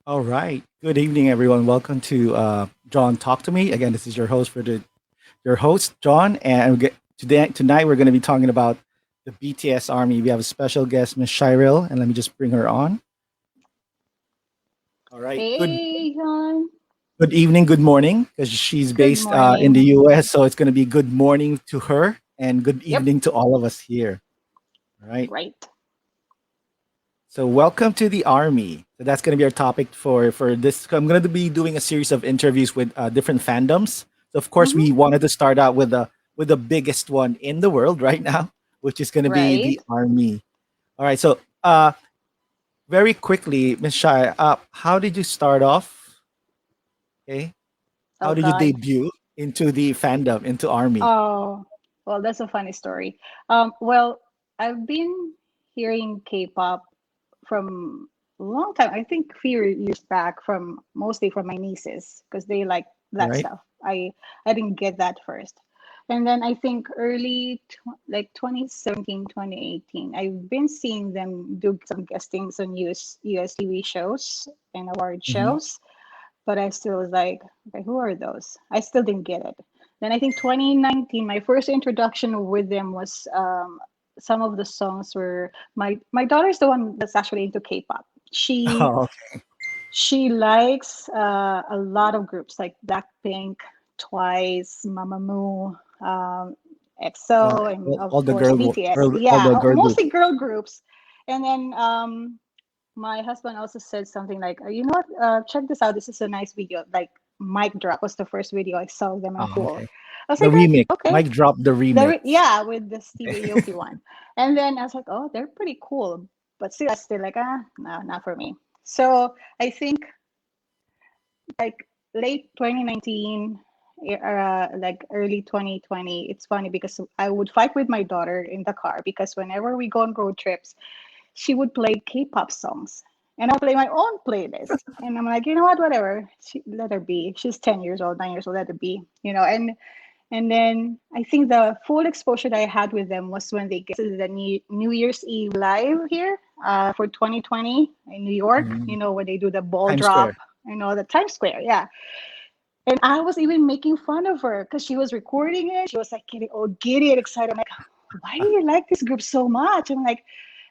All right. Good evening, everyone. Welcome to John Talk to Me. Again, this is your host John, and tonight we're going to be talking about the BTS Army. We have a special guest, Miss Shirel, and let me just bring her on. All right. Hey, John. Good evening, good morning, because she's Good based in the morning. U.S. So it's going to be good morning to her and good Yep, evening to all of us here. All right. right. So welcome to the army. So that's going to be our topic for this. I'm going to be doing a series of interviews with different fandoms. So of course, we Mm-hmm. wanted to start out with the biggest one in the world right now, which is going to be Right. the army. All right. So very quickly, Miss Shai, how did you start off? Okay, Oh how did you God. debut into the fandom into army? Oh, well, that's a funny story. Well, I've been hearing K-pop from a long time. I think few years back, from mostly from my nieces because they like All that right. stuff. I didn't get that first. And then I think like 2017, 2018, I've been seeing them do some guestings on US TV shows and award Mm-hmm. shows, but I still was like, okay, who are those? I still didn't get it. Then I think 2019, my first introduction with them was some of the songs were my daughter's the one that's actually into K-pop. She Oh, she likes a lot of groups like Blackpink, Twice, Mamamoo, uh, EXO, and of all the course BTS. all the Yeah, girl groups. mostly girl groups. And then my husband also said something like, "You know what? Check this out. This is a nice video." Like Mic Drop was the first video I saw them in Oh, full. okay. I was The like, remix. Okay." Mike dropped the remix. Yeah, with the Stevie Aoki one. And then I was like, "Oh, they're pretty cool," but still like, no, not for me. So I think like late 2019, like early 2020, it's funny because I would fight with my daughter in the car because whenever we go on road trips, she would play K-pop songs. And I'll play my own playlist. And I'm like, you know what, whatever. Let her be. She's 10 years old, 9 years old, let her be. And then I think the full exposure that I had with them was when they guested the New Year's Eve live here for 2020 in New York, Mm. when they do the ball Times drop, Square. the Times Square. Yeah. And I was even making fun of her because she was recording it. She was like getting all giddy and excited. I'm like, why do you like this group so much? I'm like,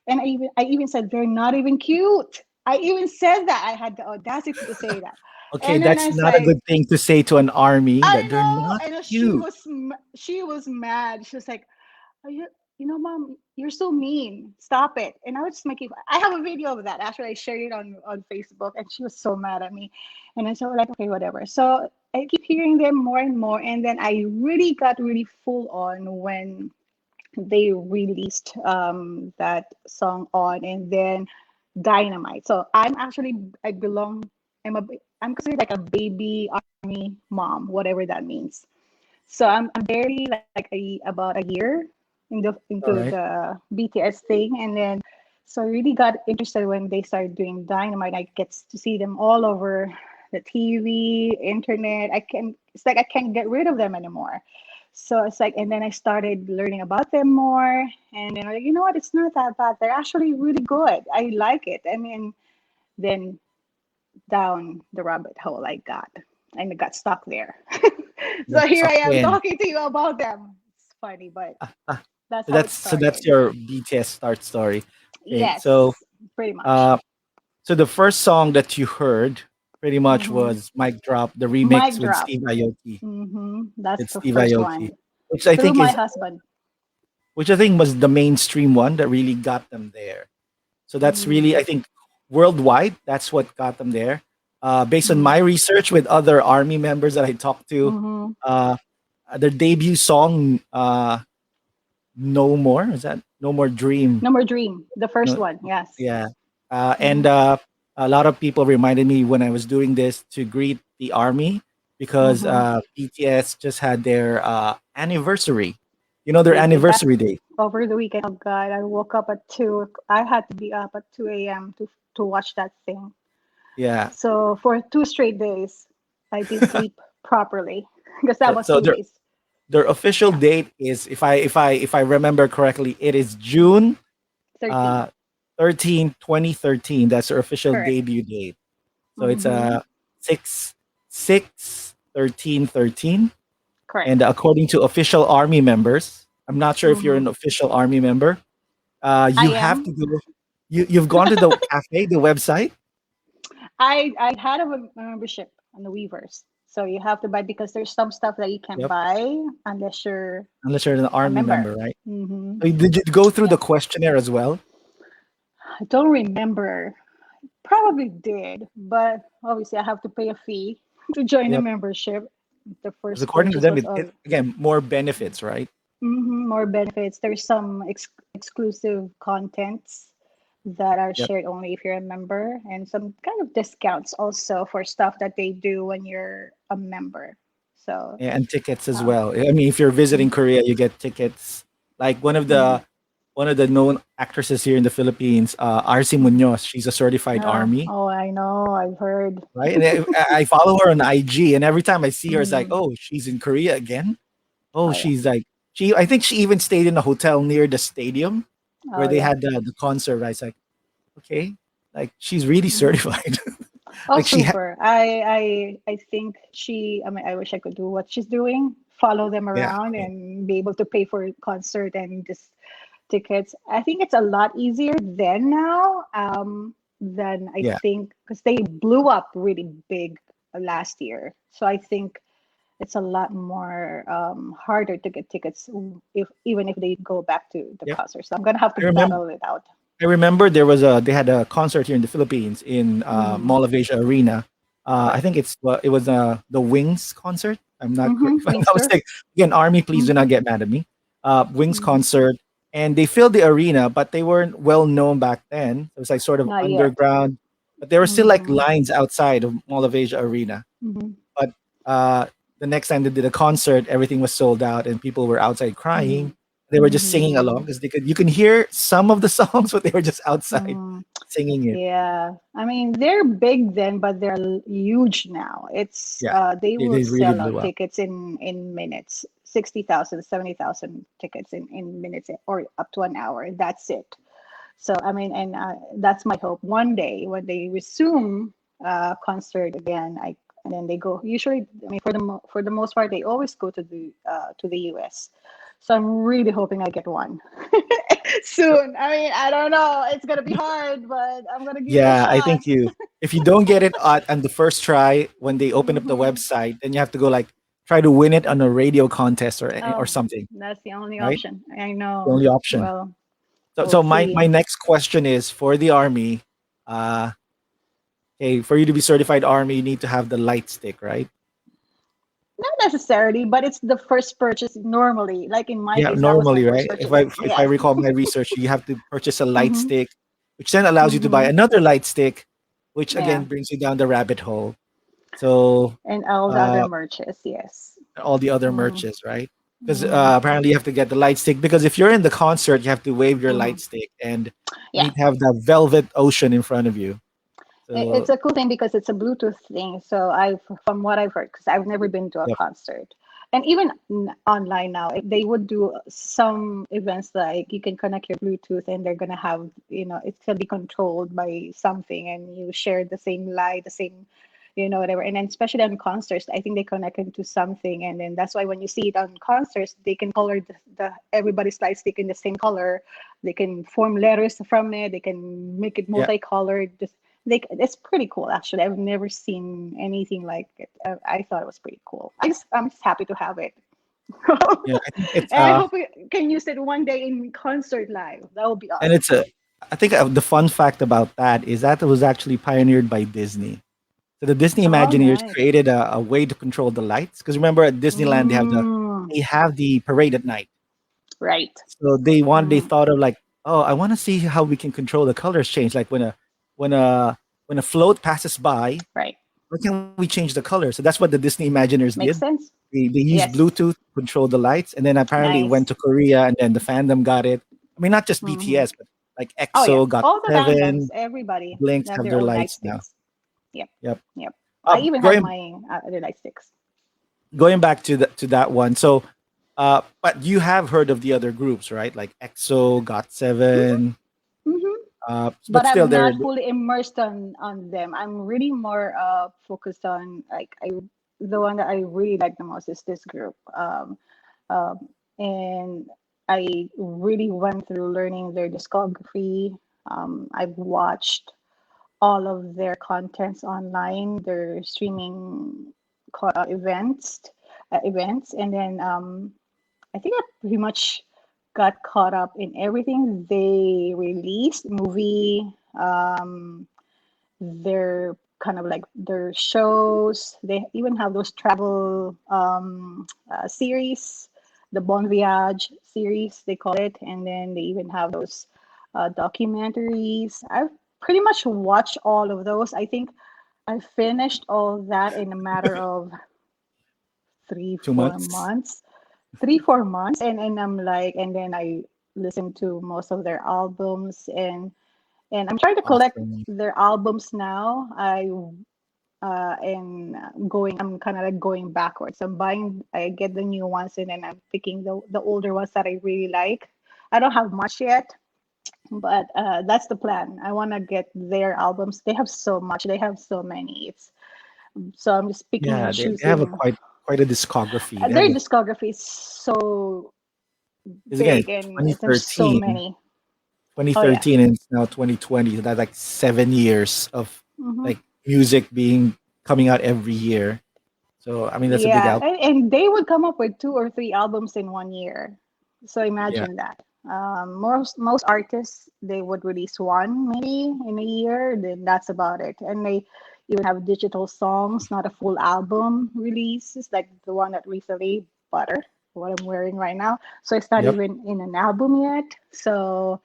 and I even said they're not even cute. I even said that. I had the audacity to say that. Okay, And then I that's was not a like, good thing to say to an army that they're not I know cute. she was mad. She was like, are Mom, you're so mean. Stop it. And I was just making. I have a video of that. Actually, I shared it on Facebook, and she was so mad at me. And I said, like, okay, whatever. So I keep hearing them more and more, and then I really got really full on when they released that song on, and then Dynamite. So I belong. I'm considered like a baby army mom, whatever that means. So I'm barely like about a year All into right. the BTS thing, and then so I really got interested when they started doing Dynamite. I get to see them all over the TV, internet. It's like I can't get rid of them anymore. So it's like, and then I started learning about them more, and then I'm like, you know what? It's not that bad. They're actually really good. I like it. I mean, then down the rabbit hole I got, and I got stuck there. Got So here I sucked am in. talking to you about them. It's funny, but Ah, that's how it that's started. your BTS start story. Okay, so Yes, pretty much. uh, so the first song that you heard pretty much Mm-hmm. was Mic Drop, the remix Mic with drop. Steve Aoki. That's It's the Steve first Aoki, one which I through think my is husband. which I think was the mainstream one that really got them there. So that's Mm-hmm. really, I think, worldwide. That's what got them there. Based on Mm-hmm. my research with other army members that I talked to, Mm-hmm. uh, their debut song, "No More," is that "No More Dream"? No more dream. The first No, one. Yes. yeah. Mm-hmm. And a lot of people reminded me when I was doing this to greet the army because Mm-hmm. BTS just had their anniversary. You know their They did that anniversary date. over the weekend. Oh God, I woke up at 2. I had to be up at 2 a.m. to watch that thing. Yeah. So for 2 straight days, I didn't sleep properly because that So, was so two their days. their official Yeah, date is, if I remember correctly, it is June 13. uh 13, 2013. That's their official Correct. debut date. So it's Mm-hmm. 6 6 13 13. Correct. And according to official army members, I'm not sure if you're an Mm-hmm. official army member. I You have am. to go. You've gone to the cafe, the website. I had a membership on the Weavers, so you have to buy because there's some stuff that you can Yep. buy unless you're Unless you're an a army member. member, right? Mm-hmm. So did you go through the Yeah, questionnaire as well? I don't remember. Probably did, but obviously I have to pay a fee to join the Yep. membership. The Because first according to purchase them, was it all again more benefits, right? more benefits. There's some exclusive contents that are Yep. shared only if you're a member, and some kind of discounts also for stuff that they do when you're a member. So, And tickets as uh, well. I mean, if you're visiting mm, Korea, you get tickets. Like mm, one of the known actresses here in the Philippines, Arsi mhm. Munoz. She's a certified army, Oh, I know. I've heard. right? And I follow her on IG, and every time I see her, it's like, Mm, oh, she's in Korea again. Oh, oh yeah. she's like she. I think she even stayed in a hotel near the stadium where Oh they yeah. had the concert. Right? It's like, okay, like she's really Mhm. certified. Oh, Like she had, super. I think she, I mean, I wish I could do what she's doing, follow them yeah, around yeah, and be able to pay for a concert and just tickets. I think it's a lot easier than now, than I yeah. think because they blew up really big last year. So I think it's a lot more harder to get tickets if even if they go back to the Yep. concert. So I'm gonna have to I remember. battle it out. I remember they had a concert here in the Philippines in Mm, Mall of Asia Arena. I correct. think it was the Wings concert. I'm not Mm-hmm. if I'm not Wingster. mistaken. Again, Army, please do not Mm-hmm. get mad at me. Wings Mm-hmm. concert, and they filled the arena, but they weren't well known back then. It was like sort of Not yet. underground, but there were still like Mm-hmm. lines outside of Mall of Asia Arena. Mm-hmm. But uh, the next time they did a concert, everything was sold out, and people were outside crying. They were just singing along Mm-hmm. because they could. You can hear some of the songs, but they were just outside Mm-hmm. singing it. Yeah, I mean they're big then, but they're huge now. It's Yeah, they will they really sell blew out up. tickets in minutes. 60,000, 70,000 tickets in minutes or up to an hour. That's it. So I mean, and that's my hope. One day when they resume concert again, I and then they go. Usually, I mean, for the most part, they always go to the US. So I'm really hoping I get one soon. I mean, I don't know. It's gonna be hard, but I'm gonna give it a Yeah, I shot. think you. If you don't get it on the first try when they open up the Hmm. website, then you have to go like try to win it on a radio contest or Oh, something, that's the only right? option. I The know. only option. Well, So, we'll so see. my next question is for the army. Uh, okay, for you to be certified army, you need to have the light stick, right? Not necessarily, but it's the first purchase normally. Like in my Yeah, case, that was my normally, first right? purchase. If I Yes. recall my research, you have to purchase a light Mm-hmm. stick, which then allows you to buy Mm-hmm. another light stick, which again Yeah. brings you down the rabbit hole. So And all the other uh, merches. Yes. all the other Mm-hmm. merches, right? Because Mm-hmm. apparently you have to get the light stick. Because if you're in the concert, you have to wave your Mm-hmm. light stick, and you Yeah. need to have the velvet ocean in front of you. It's So a cool thing because it's a Bluetooth thing. So from what I've heard, because I've never been to a yep, concert, and even online now, if they would do some events like you can connect your Bluetooth and they're gonna have, it's gonna be controlled by something, and you share the same light, the same, whatever. And then especially on concerts, I think they connect into something, and then that's why when you see it on concerts, they can color the everybody's light stick in the same color. They can form letters from it. They can make it yeah, multicolored. Just it's pretty cool actually. I've never seen anything like it. I thought it was pretty cool. I'm just happy to have it. yeah. I think it's And I hope we can use it one day in concert live. That would be and awesome. it's a. I think the fun fact about that is that it was actually pioneered by Disney. So the Disney Oh, Imagineers nice. created a way to control the lights. Because remember at Disneyland Mm, they have the parade at night. right. So they Mm, thought of like, oh, I want to see how we can control the colors change. Like when a when a float passes by, right. why can't we change the color? So that's what the Disney Imagineers did. Makes sense. They used Yes. Bluetooth to control the lights, and then apparently it went Nice. to Korea, and then the fandom got it. I mean, not just Hmm. BTS, but like Oh yeah. EXO got All the fandoms, seven, everybody Blinks have have their their own light lights now. sticks. Yep. Yep. Yep. I even have Going my other light sticks. going back to that one. So, but you have heard of the other groups, right? Like EXO, got Hmm. seven. Hmm. but But still, I'm they're not fully immersed on them. I'm really more focused on like I the one that I really like the most is this group. Um, and I really went through learning their discography. I've watched all of their contents online, their streaming events, and then I think I pretty much got caught up in everything they released, movie, their kind of like their shows. They even have those travel series, the Bon Voyage series, they call it. And then they even have those documentaries. I've pretty much watched all of those. I think I finished all that in a matter of three, too four much. months. 3, 4 months. And I'm like, and then I listened to most of their albums, and I'm trying to collect Awesome. their albums now. And going, I'm kind of like going backwards. I'm buying, I get the new ones, and then I'm picking the older ones that I really like. I don't have much yet, but that's the plan. I want to get their albums. They have so much. They have so many. It's so I'm just picking and Yeah, they have a choosing. quite a discography. They have Their like discography is so because again, big, it's and there's so many. Oh yeah. 2013 and it's now 2020. So that's like 7 years of Hmm. like music being coming out every year. So I mean that's a big Yeah, out. and they would come up with 2 or 3 albums in one year. So Yeah. imagine that. Most artists, they would release one maybe in a year. Then that's about it. And they even have digital songs, not a full album releases like the one that recently Butter, what I'm wearing right now. So it's not Yep. even in an album yet. So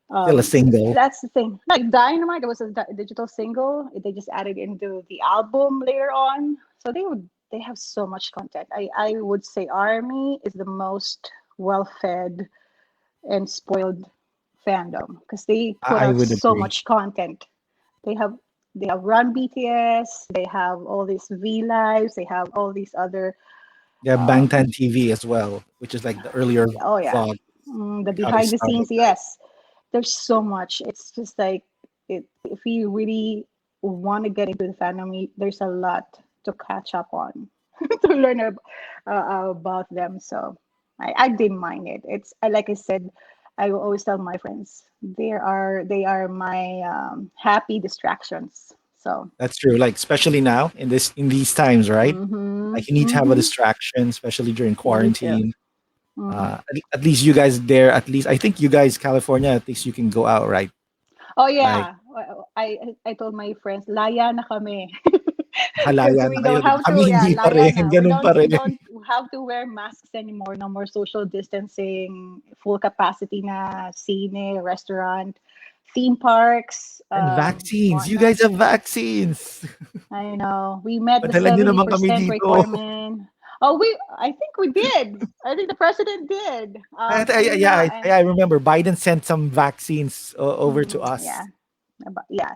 Still a single. that's the thing. Like Dynamite, it was a digital single. They just added into the album later on. So they have so much content. I would say Army is the most well fed and spoiled fandom because they put I out would so agree. much content. They have they have Run BTS. They have all these V lives. They have all these other. Yeah, Um, Bangtan TV as well, which is like the earlier oh yeah, vlog, the like how they behind the started. scenes. Yes, there's so much. It's just like if you really want to get into the fandom, there's a lot to catch up on to learn about them. So I didn't mind it. It's like I said, I will always tell my friends they are my happy distractions. So That's true. Like especially now in these times, right? mm-hmm, Like you need to have a mm-hmm, distraction, especially during me too. quarantine. Mm-hmm. At least you guys there, at least I think you guys California, at least you can go out, right? Oh Like yeah, I told my friends, laya na kami. Because halaya na we kayo, don't 'di ba? have Kami to, yeah, hindi pa laya rin, na. We gano'n don't pa rin. we don't have to wear masks anymore. No more social distancing, full capacity na cine, restaurant, theme parks, And vaccines, you whatnot. guys have vaccines. I know. We met the Padala niyo naman kami 70% dito. requirement. Oh, I think we did. I think the president did. Yeah, Una and I remember Biden sent some vaccines over to yeah, us, yeah,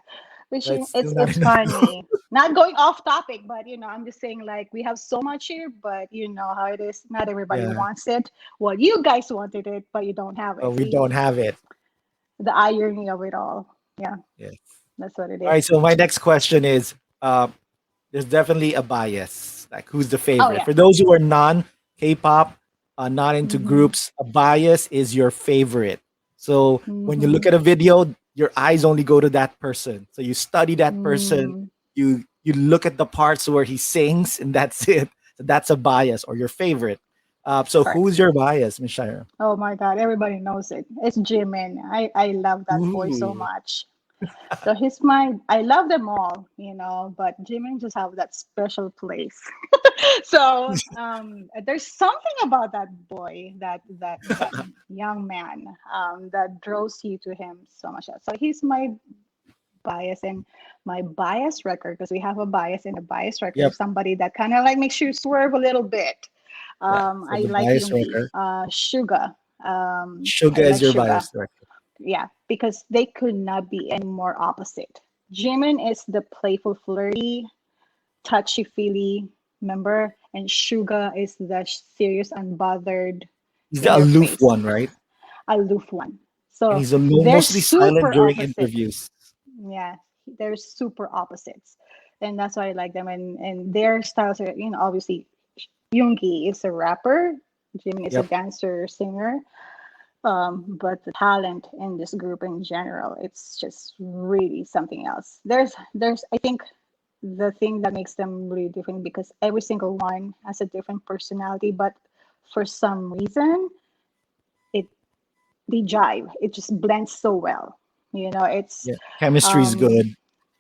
which but it's still not it's enough. funny, not going off topic, but I'm just saying, like, we have so much here, but you know how it is, not everybody Yeah, wants it. Well, you guys wanted it, but you don't have but it. we See don't have it. the irony of it all. Yeah, Yes. that's what it All right, is. so my next question is there's definitely a bias. Like, who's the Oh favorite? yeah. For those who are non K-pop, not into Mm-hmm. groups, a bias is your favorite. So when you Mm-hmm. look at a video, your eyes only go to that person. So you study that person. Mm. You look at the parts where he sings, and that's it. So that's a bias or your favorite. So Correct. who's your bias, Miss Shira? Oh my God, everybody knows it. It's Jimin. I love that boy so Ooh, much. So he's my. I love them all, but Jimin just have that special place. So there's something about that boy, that young man, that draws you to him so much. So he's my bias, and my bias record, because we have a bias and a bias record, yep, somebody that kind of like makes you swerve a little bit. yeah. So I the like bias Yoongi, wrecker. Suga. I Suga is like your Suga. bias wrecker. Yeah, because they could not be any more opposite. Jimin is the playful, flirty, touchy feely member, and Suga is the serious, unbothered, He's the in your aloof face, one, right? aloof one. And So he's they're mostly silent super during opposite. interviews. Yeah, they're super opposites, and that's why I like them. And their styles are, obviously, Yoongi is a rapper, Jimin is a Yep. dancer, singer. But the talent in this group in general, it's just really something else. There's I think the thing that makes them really different because every single one has a different personality, but for some reason it they jive. It just blends so well. It's Yeah. Chemistry is um good.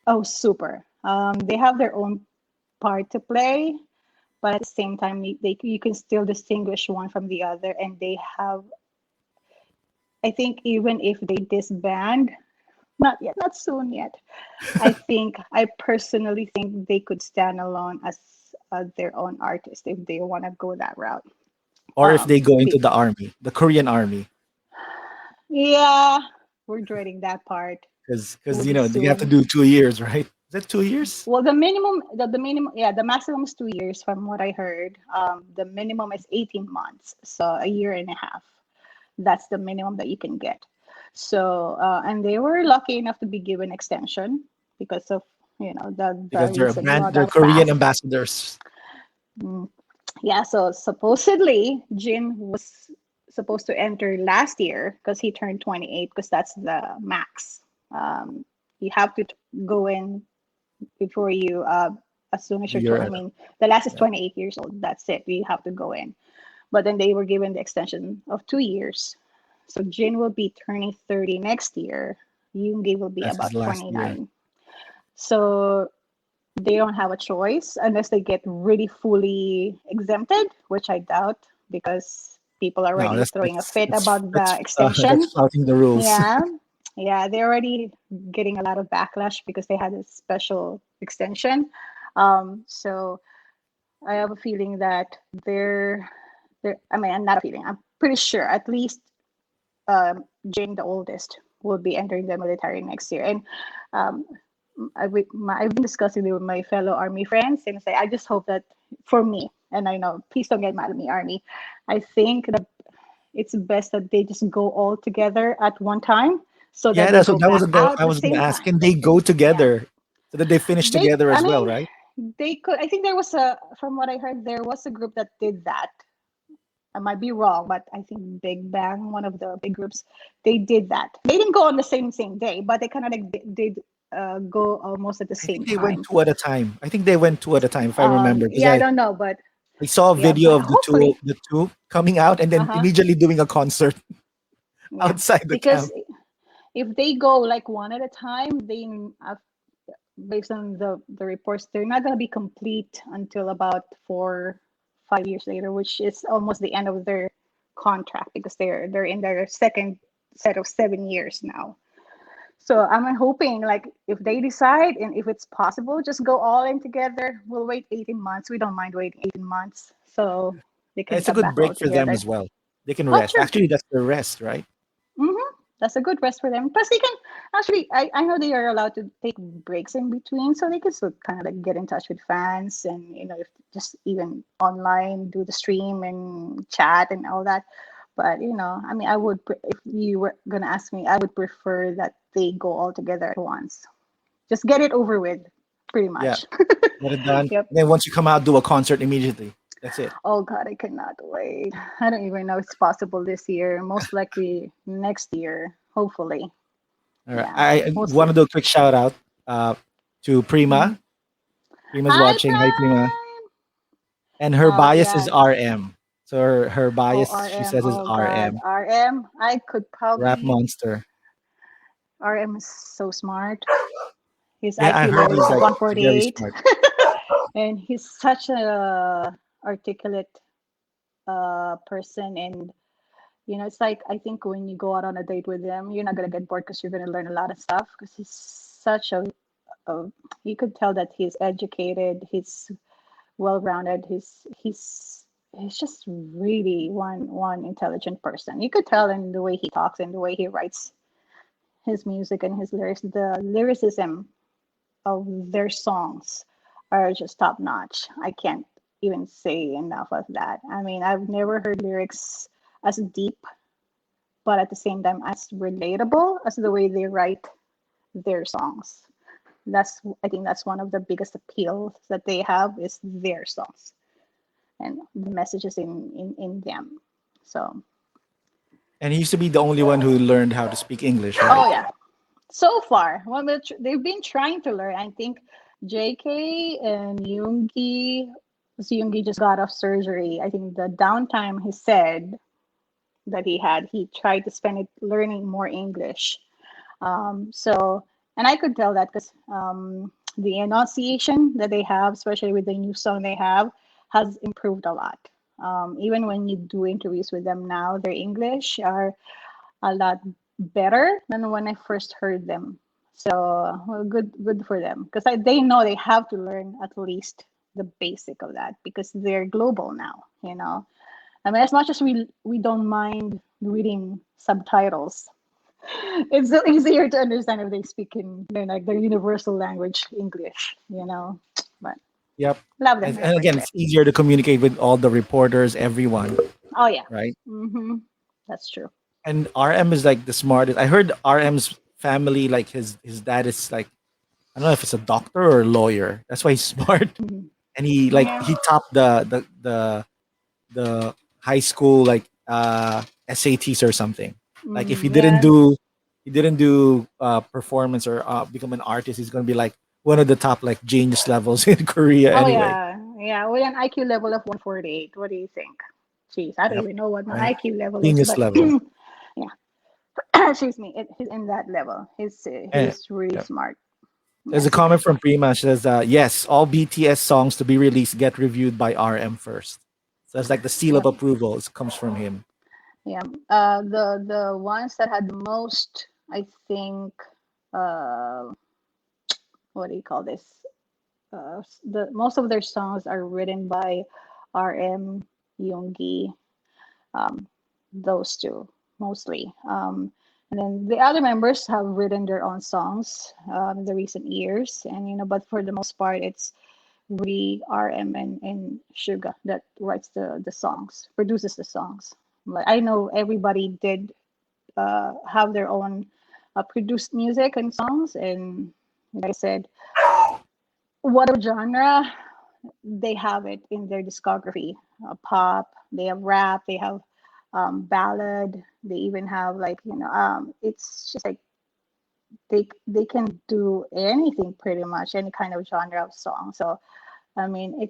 oh super. They have their own part to play, but at the same time you can still distinguish one from the other, and they have, I think, even if they disband, not yet, not soon yet. I personally think they could stand alone as their own artist if they want to go that route. Or if they go into Be, the army, the Korean army, yeah, we're dreading that part. because Will be you have to soon. do 2 years, right? Is that 2 years? Well, the minimum, yeah, the maximum is 2 years from what I heard. The minimum is 18 months, so a year and a half. That's the minimum that you can get. So, and they were lucky enough to be given extension because of the Because recent law they're that Korean passed. ambassadors. Mm, yeah, so supposedly Jin was supposed to enter last year because he turned 28 because that's the max. You have to go in before you as soon as you're You're 20. I mean, the last is yeah, 28 years old. That's it. You have to go in. But then they were given the extension of 2 years. So Jin will be turning 30 next year. Yoongi will be that's his about last year. 29. So they don't have a choice unless they get really fully exempted, which I doubt because people are No, already throwing a fit about the that's extension. flouting the rules. Yeah. Yeah, they're already getting a lot of backlash because they had a special extension. So I have a feeling that I mean, I'm not a feeling, I'm pretty sure at least Jane, the oldest, will be entering the military next year. And um, I've been discussing it with my fellow Army friends, and say I just hope that for me, and I know, please don't get mad at me, Army. I think that it's best that they just go all together at one time, so that Yeah, they that's go what that back was. out I at the was going same to ask. time. Can they go Yeah, together so that they finish together I as well, mean, right? they could. I think there was from what I heard, there was a group that did that. I might be wrong, but I think Big Bang, one of the big groups, they did that. They didn't go on the same day, but they kind of like did go almost at the I same think they went time. two at a time. I think they went two at a time, if I remember, because Yeah, I don't know, but I saw a yeah, video but of hopefully, the two coming out and then uh-huh, immediately doing a concert yeah, outside the because camp. if they go like one at a time, they based on the reports, they're not going to be complete until about 4 5 years later, which is almost the end of their contract because they're in their second set of 7 years now. So I'm hoping, like, if they decide and if it's possible, just go all in together. We'll wait 18 months. We don't mind waiting 18 months, so they can It's a come good back all break for them together. as well. They can Oh, rest. true. Actually, that's their rest, right? That's a good rest for them. Plus, they can actually, I know they are allowed to take breaks in between, so they can still kind of like get in touch with fans and, if just even online, do the stream and chat and all that. But, I mean, if you were going to ask me, I would prefer that they go all together at once. Just get it over with, pretty Yeah, much. get it done. Yep. And then once you come out, do a concert immediately. That's it. Oh God, I cannot wait. I don't even know if it's possible this year. Most likely next year, hopefully. All right. Yeah, I we'll want to see. do a quick shout out uh, to Mhm. Prima. Prima's Hi, watching. Hi, Prima. Prime. And her Oh bias is yeah. RM. So her Oh bias, she RM. says, is Oh God, RM. RM. I could Rap probably. monster. RM is so smart. His Yeah, I IQ heard level is he's like very 148, smart. and he's such a articulate person. And it's like, I think when you go out on a date with him, you're not gonna get bored because you're gonna learn a lot of stuff. Because he's such a you could tell that he's educated. He's well-rounded. He's just really one intelligent person. You could tell in the way he talks and the way he writes his music and his lyrics. The lyricism of their songs are just top notch. I can't even say enough of that. I mean, I've never heard lyrics as deep but at the same time as relatable as the way they write their songs. That's I think that's one of the biggest appeals that they have is their songs and the messages in them. So And he used to be the only one who learned how to speak English, right? oh yeah, so far, well, they've been trying to learn. I think JK and Yoongi, so Yoongi just got off surgery. I think the downtime he said that he had, he tried to spend it learning more English. So, and I could tell that because the enunciation that they have, especially with the new song they have, has improved a lot. Even when you do interviews with them now, their English are a lot better than when I first heard them. So well, good for them because they know they have to learn at least the basic of that because they're global now. I mean, as much as we don't mind reading subtitles, it's so easier to understand if they speak in like their universal language, English. But Yep. love them. I And again, respect. it's easier to communicate with all the reporters, everyone, Oh yeah. right? Mm-hmm. That's true. And RM is like the smartest. I heard RM's family, like his dad is like, I don't know if it's a doctor or a lawyer. That's why he's smart. Mhm. And he like Yeah. he topped the high school like SATs or something. Like if Yeah. he didn't do performance or become an artist, he's gonna be like one of the top like genius levels in Korea Oh anyway. yeah. Yeah. With an IQ level of 148. What do you think? Jeez, I don't Yep. even know what my Right. IQ level is, Genius but level. yeah. Excuse me. He's in that level. And, He's really yep. smart. There's Yeah. a comment from Prima. She says, yes, all BTS songs to be released get reviewed by RM first. So it's like the seal of Yep. approval comes from him. Yeah. The ones that had the most, I think, uh, what do you call this? The most of their songs are written by RM, Yoongi, um, those two mostly. And then the other members have written their own songs in the recent years, and but for the most part, it's really RM and Suga that writes the songs, produces the songs. But I know everybody did have their own produced music and songs, and like I said, whatever genre they have it in their discography. Pop, they have rap, they have ballad, they even have like it's just like they can do anything pretty much, any kind of genre of song. So I mean,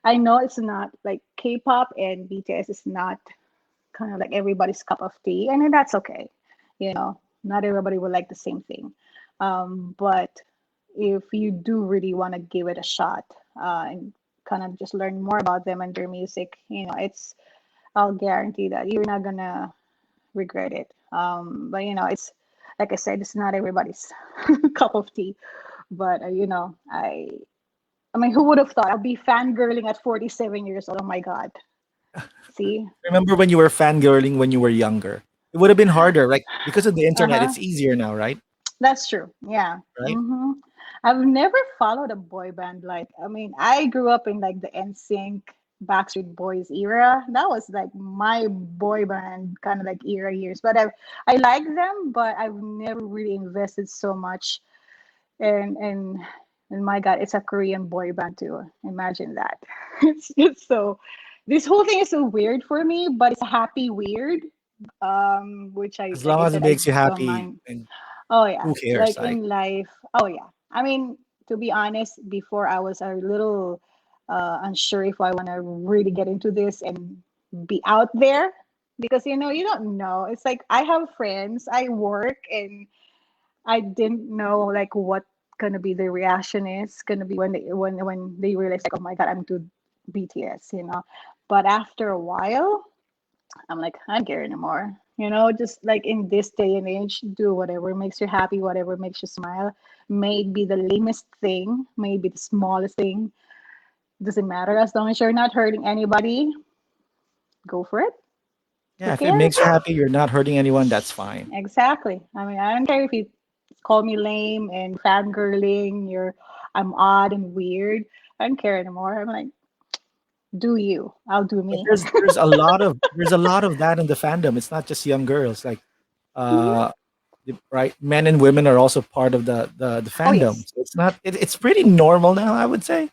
I know it's not like K-pop and BTS is not kind of like everybody's cup of tea, and that's okay. Not everybody will like the same thing. But if you do really want to give it a shot and kind of just learn more about them and their music, I'll guarantee that you're not gonna regret it. But it's like I said, it's not everybody's cup of tea. But I mean, who would have thought I'll be fangirling at 47 years old? Oh my God. See? Remember when you were fangirling when you were younger? It would have been harder, like because of the Uh internet, huh. it's easier now, right? That's true. Yeah. Right? I've never followed a boy band like. I mean, I grew up in like the NSYNC, Backstreet Boys era. That was like my boy band kind of like era years. But I like them, but I've never really invested so much. And and my God, it's a Korean boy band too. Imagine that. It's just so. This whole thing is so weird for me, but it's a happy weird. Which I As like long I as it said, I makes you don't happy, mind. and Oh yeah, who cares? like Like, in life. Oh yeah. I mean, to be honest, before I was a little unsure if I want to really get into this and be out there because you don't know. It's like I have friends, I work, and I didn't know like what gonna be the reaction is gonna be when they realize like, oh my God, I'm to BTS. But after a while, I'm like, I don't care anymore. Just like in this day and age, do whatever makes you happy, whatever makes you smile. May it be the lamest thing, may it be the smallest thing. Doesn't matter as long as you're not hurting anybody. Go for it. Who yeah, if it makes cares? you happy, you're not hurting anyone, that's fine. Exactly. I mean, I don't care if you call me lame and fangirling. I'm odd and weird. I don't care anymore. I'm like, do you? I'll do But me. there's a lot of that in the fandom. It's not just young girls. Like Mhm. uh, right, men and women are also part of the Oh fandom. yes, So it's pretty normal now, I would say.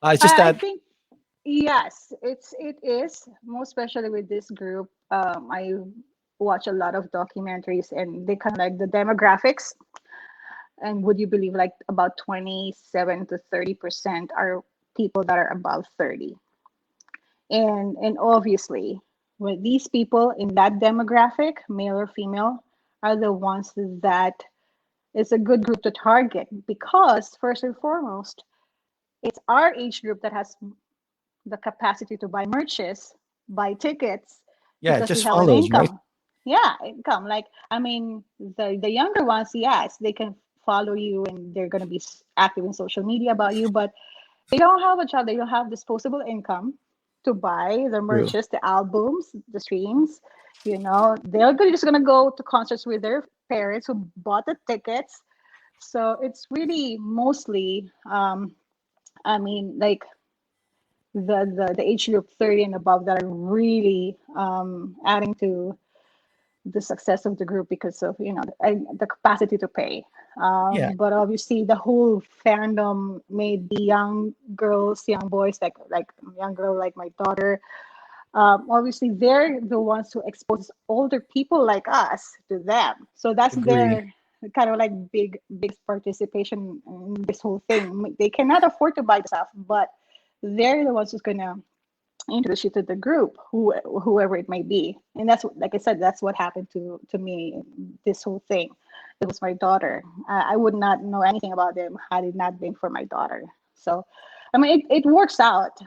It's just I that think yes, it is most especially with this group. I watch a lot of documentaries, and they kind of like the demographics. And would you believe, like about 27 to 30% are people that are above 30, and obviously, with these people in that demographic, male or female, are the ones that is a good group to target because first and foremost, it's our age group that has the capacity to buy merches, buy tickets, yeah, it because we just have an follows, right? income. Yeah, income. Like, I mean, the younger ones, yes, they can follow you and they're going to be active in social media about you, but they don't have a job. They don't have disposable income to buy the True. merches, the albums, the streams. Just going to go to concerts with their parents who bought the tickets. So it's really mostly, I mean, like the age group 30 and above that are really adding to the success of the group because of the capacity to pay. Yeah, But obviously the whole fandom made the young girls, young boys, like young girl like my daughter, obviously they're the ones who expose older people like us to them, so that's agree. their kind of like big participation in this whole thing. They cannot afford to buy the stuff, but they're the ones who's gonna introduce you to the group, whoever it may be. And that's like I said, that's what happened to me. This whole thing, it was my daughter. I would not know anything about them had it not been for my daughter. So I mean it works out.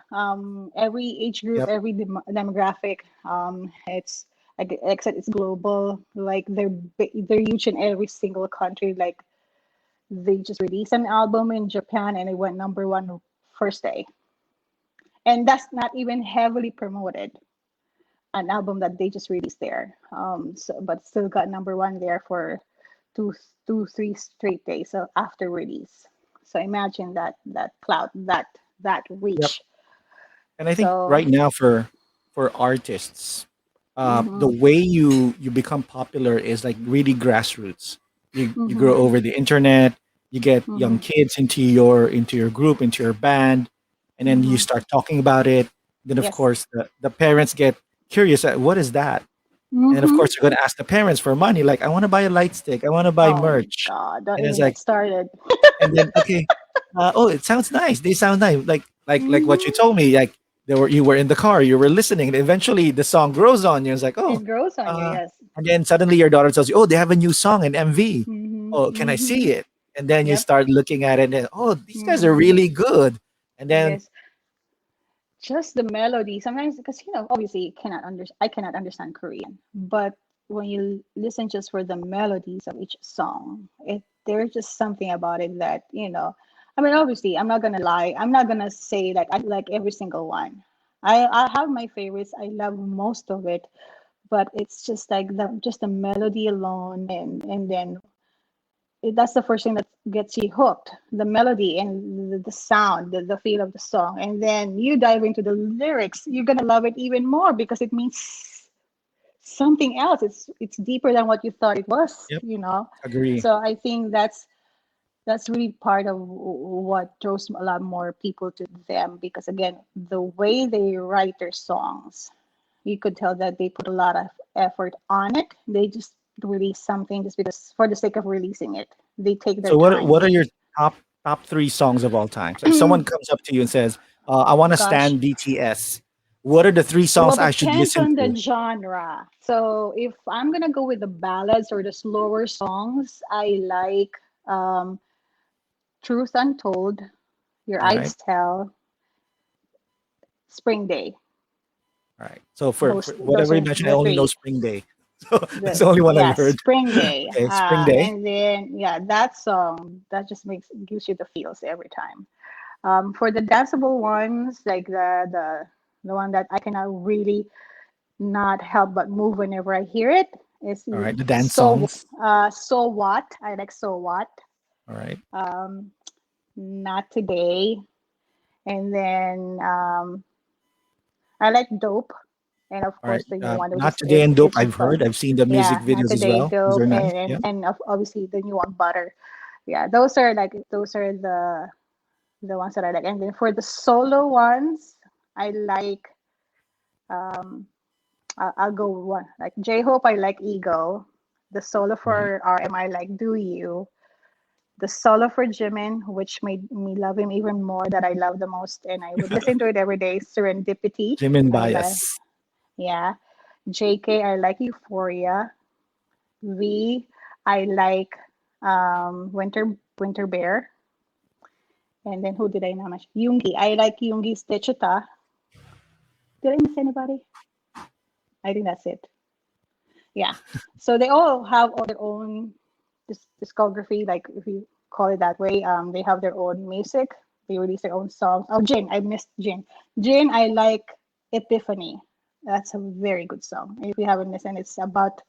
Every age group, Yep. every demographic, it's like I said, it's global. Like they're huge in every single country. Like they just released an album in Japan and it went number one first day, and that's not even heavily promoted, an album that they just released there. But still got number one there for two, 3 straight days after release. So imagine that cloud, that Yep. reach. And I think So, right now for artists, the mm-hmm, way you become popular is like really grassroots. You grow mm-hmm, over the internet, you get young mm-hmm, kids into your group, into your band, and then you mm-hmm. start talking about it. Then of Yes. course the parents get curious at what is that? And of Mm-hmm. course you're gonna ask the parents for money, like I want to buy a light stick, I want to buy Oh merch. God! Don't And it's even like get started. and then okay, oh, it sounds nice. They sound nice, like what you Mm-hmm. told me. Like you were in the car, you were listening, and eventually the song grows on you. It's like It oh, grows on you. uh, Yes. and then suddenly your daughter tells you, oh, they have a new song in MV. Mm-hmm. Oh, can I Mm-hmm. see it? And then you Yep. start looking at it, and oh, these guys are Mm-hmm. really good. And then Yes. Just the melody sometimes, because obviously you I cannot understand Korean, but when you listen just for the melodies of each song, there's just something about it that I mean, obviously I'm not gonna lie, I'm not gonna say like I like every single one. I have my favorites, I love most of it, but it's just like the melody alone, and then that's the first thing that gets you hooked, the melody and the sound, the feel of the song, and then you dive into the lyrics, you're gonna love it even more because it means something else. It's deeper than what you thought it was, yep, agree. so I think that's really part of what draws a lot more people to them, because again, the way they write their songs, you could tell that they put a lot of effort on it. They just release something just because for the sake of releasing it. They take their So what time. are your top three songs of all time? So if someone comes up to you and says, I want to Gosh, stand BTS, what are the three well, songs I should depends listen on the to? genre. So if I'm gonna go with the ballads or the slower songs, I like um, "Truth Untold," "Your All right. Eyes Tell," "Spring Day." All right. So for Those whatever you are mentioned, I the only know three. Spring Day. So that's The the only one I've Yeah, heard. Spring Day. Okay, Spring Day. And then yeah, that song that just gives you the feels every time. For the danceable ones, like the one that I cannot really not help but move whenever I hear it is All right, the dance so songs. so what. I like so what. All right. Um, Not today. And then I like dope. and of All right. course the new one, which Not is today and dope. it's I've just heard. I've seen the music yeah, not videos as today well. Those dope, are nice. Yeah. and obviously the new one butter. Yeah, those are the ones that I like. And then for the solo ones, I like um I'll go one like J Hope. I like Ego. The solo Right. for RM, I like Do You. The solo for Jimin, which made me love him even more, that I love the most, and I would listen to it every day. Serendipity. Jimin I like, bias. yeah. JK, I like Euphoria. V, I like Winter Bear. And then who did I name? Yoongi. I like Yoongi's Techita. Did I miss anybody? I think that's it. Yeah. So they all have all their own discography, like if you call it that way. They have their own music. They release their own songs. Oh, Jin, I missed Jin. Jin, I like Epiphany. That's a very good song. If you haven't listened, it's about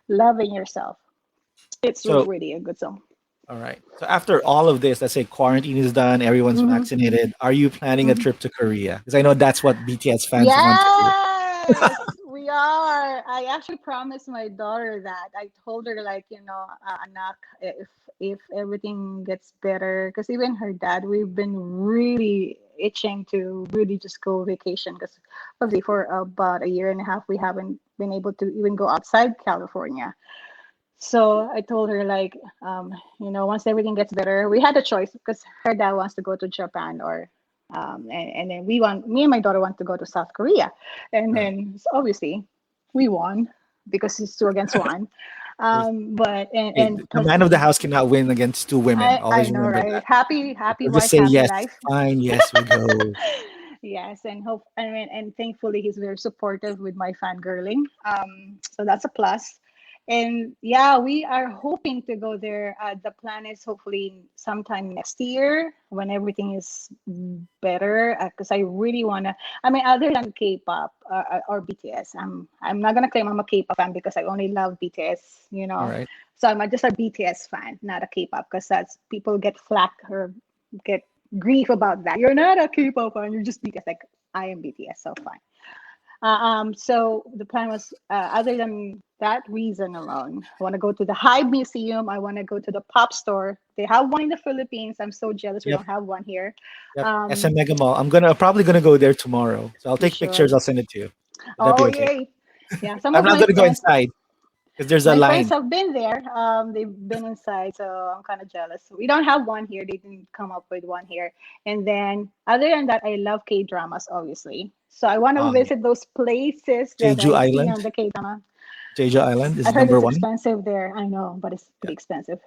loving yourself. It's So, really a good song. all right. So after all of this, let's say quarantine is done, everyone's Hmm. vaccinated. Are you planning a Hmm. trip to Korea? Because I know that's what BTS fans want to do. Yes, we are. I actually promised my daughter that. I told her like, anak, if everything gets better, because even her dad, we've been really itching to really just go vacation. Because obviously for about a year and a half, we haven't been able to even go outside California. So I told her like, once everything gets better, we had a choice because her dad wants to go to Japan and then me and my daughter want to go to South Korea, and Right. then obviously we won because it's 2 against 1. There's- But Hey, and the plus man of the house cannot win against two women. I Always know, remember right? that. Happy They'll just wife, say happy yes, life. fine, yes, we'll go. Yes, and hope and thankfully he's very supportive with my fangirling. So that's a plus. And yeah, we are hoping to go there. The plan is hopefully sometime next year when everything is better. Because I really wanna. I mean, other than K-pop or BTS, I'm not gonna claim I'm a K-pop fan because I only love BTS. All right. So I'm just a BTS fan, not a K-pop, because that's people get flack or get grief about that. You're not a K-pop fan, you're just BTS. Like I am BTS, so fine. So the plan was, other than that reason alone, I want to go to the Hybe Museum. I want to go to the Pop Store. They have one in the Philippines. I'm so jealous we Yep. don't have one here. Yep. SM Um, Mega Mall. Probably gonna go there tomorrow. So I'll you take should. pictures. I'll send it to you. Would that be Oh okay? yay! Yeah, some I'm of not my gonna go friends inside because there's a My friends line. have been there. They've been inside, so I'm kind of jealous. We don't have one here. They didn't come up with one here. And then, other than that, I love K dramas, obviously. So I want to Um, visit those places that Jeju I see Island. on the K drama. Jeju Island I is heard number it's one. expensive there. I know, but it's Yeah. pretty expensive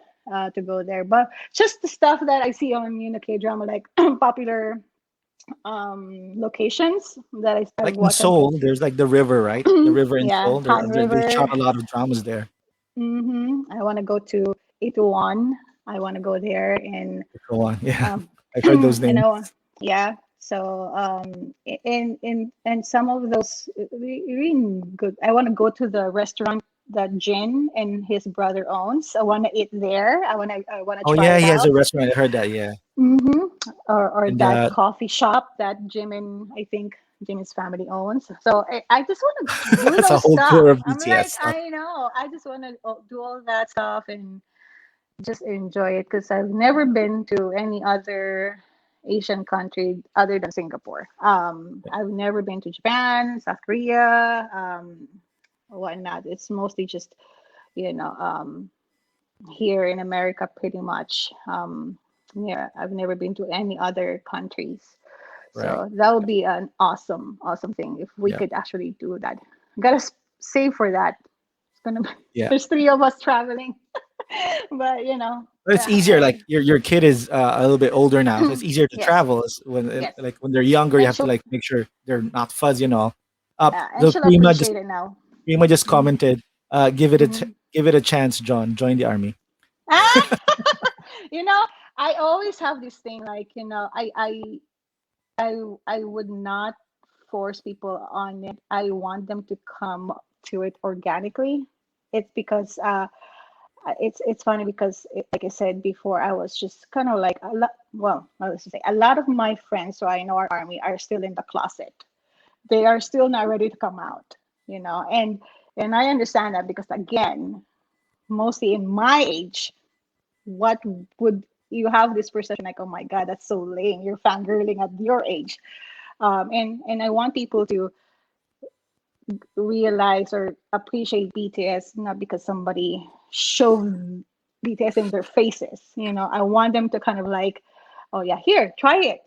to go there. But just the stuff that I see on K drama, like popular locations that I Like in watch on. Seoul, there's like the river, right? The river in Yeah, Seoul. Han They River. shot a lot of dramas there. I want to go to Itaewon. I want to go there and Go on. Yeah. um, I've heard those and names. yeah. So in some of those really good. I want to go to the restaurant that Jin and his brother owns. I want to eat there. I want to Oh try yeah, it he has out. a restaurant. I heard that. Yeah. Mm-hmm. Or And that coffee shop that I think Jimmy's family owns. So I just want to do that's a those whole tour stuff. of I'm BTS like, stuff. I know. I just want to do all that stuff and just enjoy it because I've never been to any other Asian country other than Singapore. I've never been to Japan, South Korea, whatnot. It's mostly just, you know, um, here in America, pretty much. Yeah, I've never been to any other countries. Right. So that would be an awesome, awesome thing if we Yeah. could actually do that. Gotta save for that. It's gonna be, Yeah. there's three of us traveling, but But it's easier. yeah, Like your kid is a little bit older now, so it's easier to yes, travel. yes, Like when they're younger, you and have to she'll like make sure they're not fuzzy and all. and The she'll appreciate it now. Prima just Hmm. commented, Hmm. give it a chance, John. Join the army. Ah, you know, I always have this thing like I I would not force people on it. I want them to come to it organically. It's because it's funny because like I said before, I was just kind of like a lot. Well, I was to say a lot of my friends who I know are army are still in the closet. They are still not ready to come out. And I understand that because again, mostly in my age, what would you have this perception like, oh my god, that's so lame, you're fangirling at your age. And I want people to realize or appreciate BTS not because somebody showed BTS in their faces. I want them to kind of like, oh yeah, here, try it.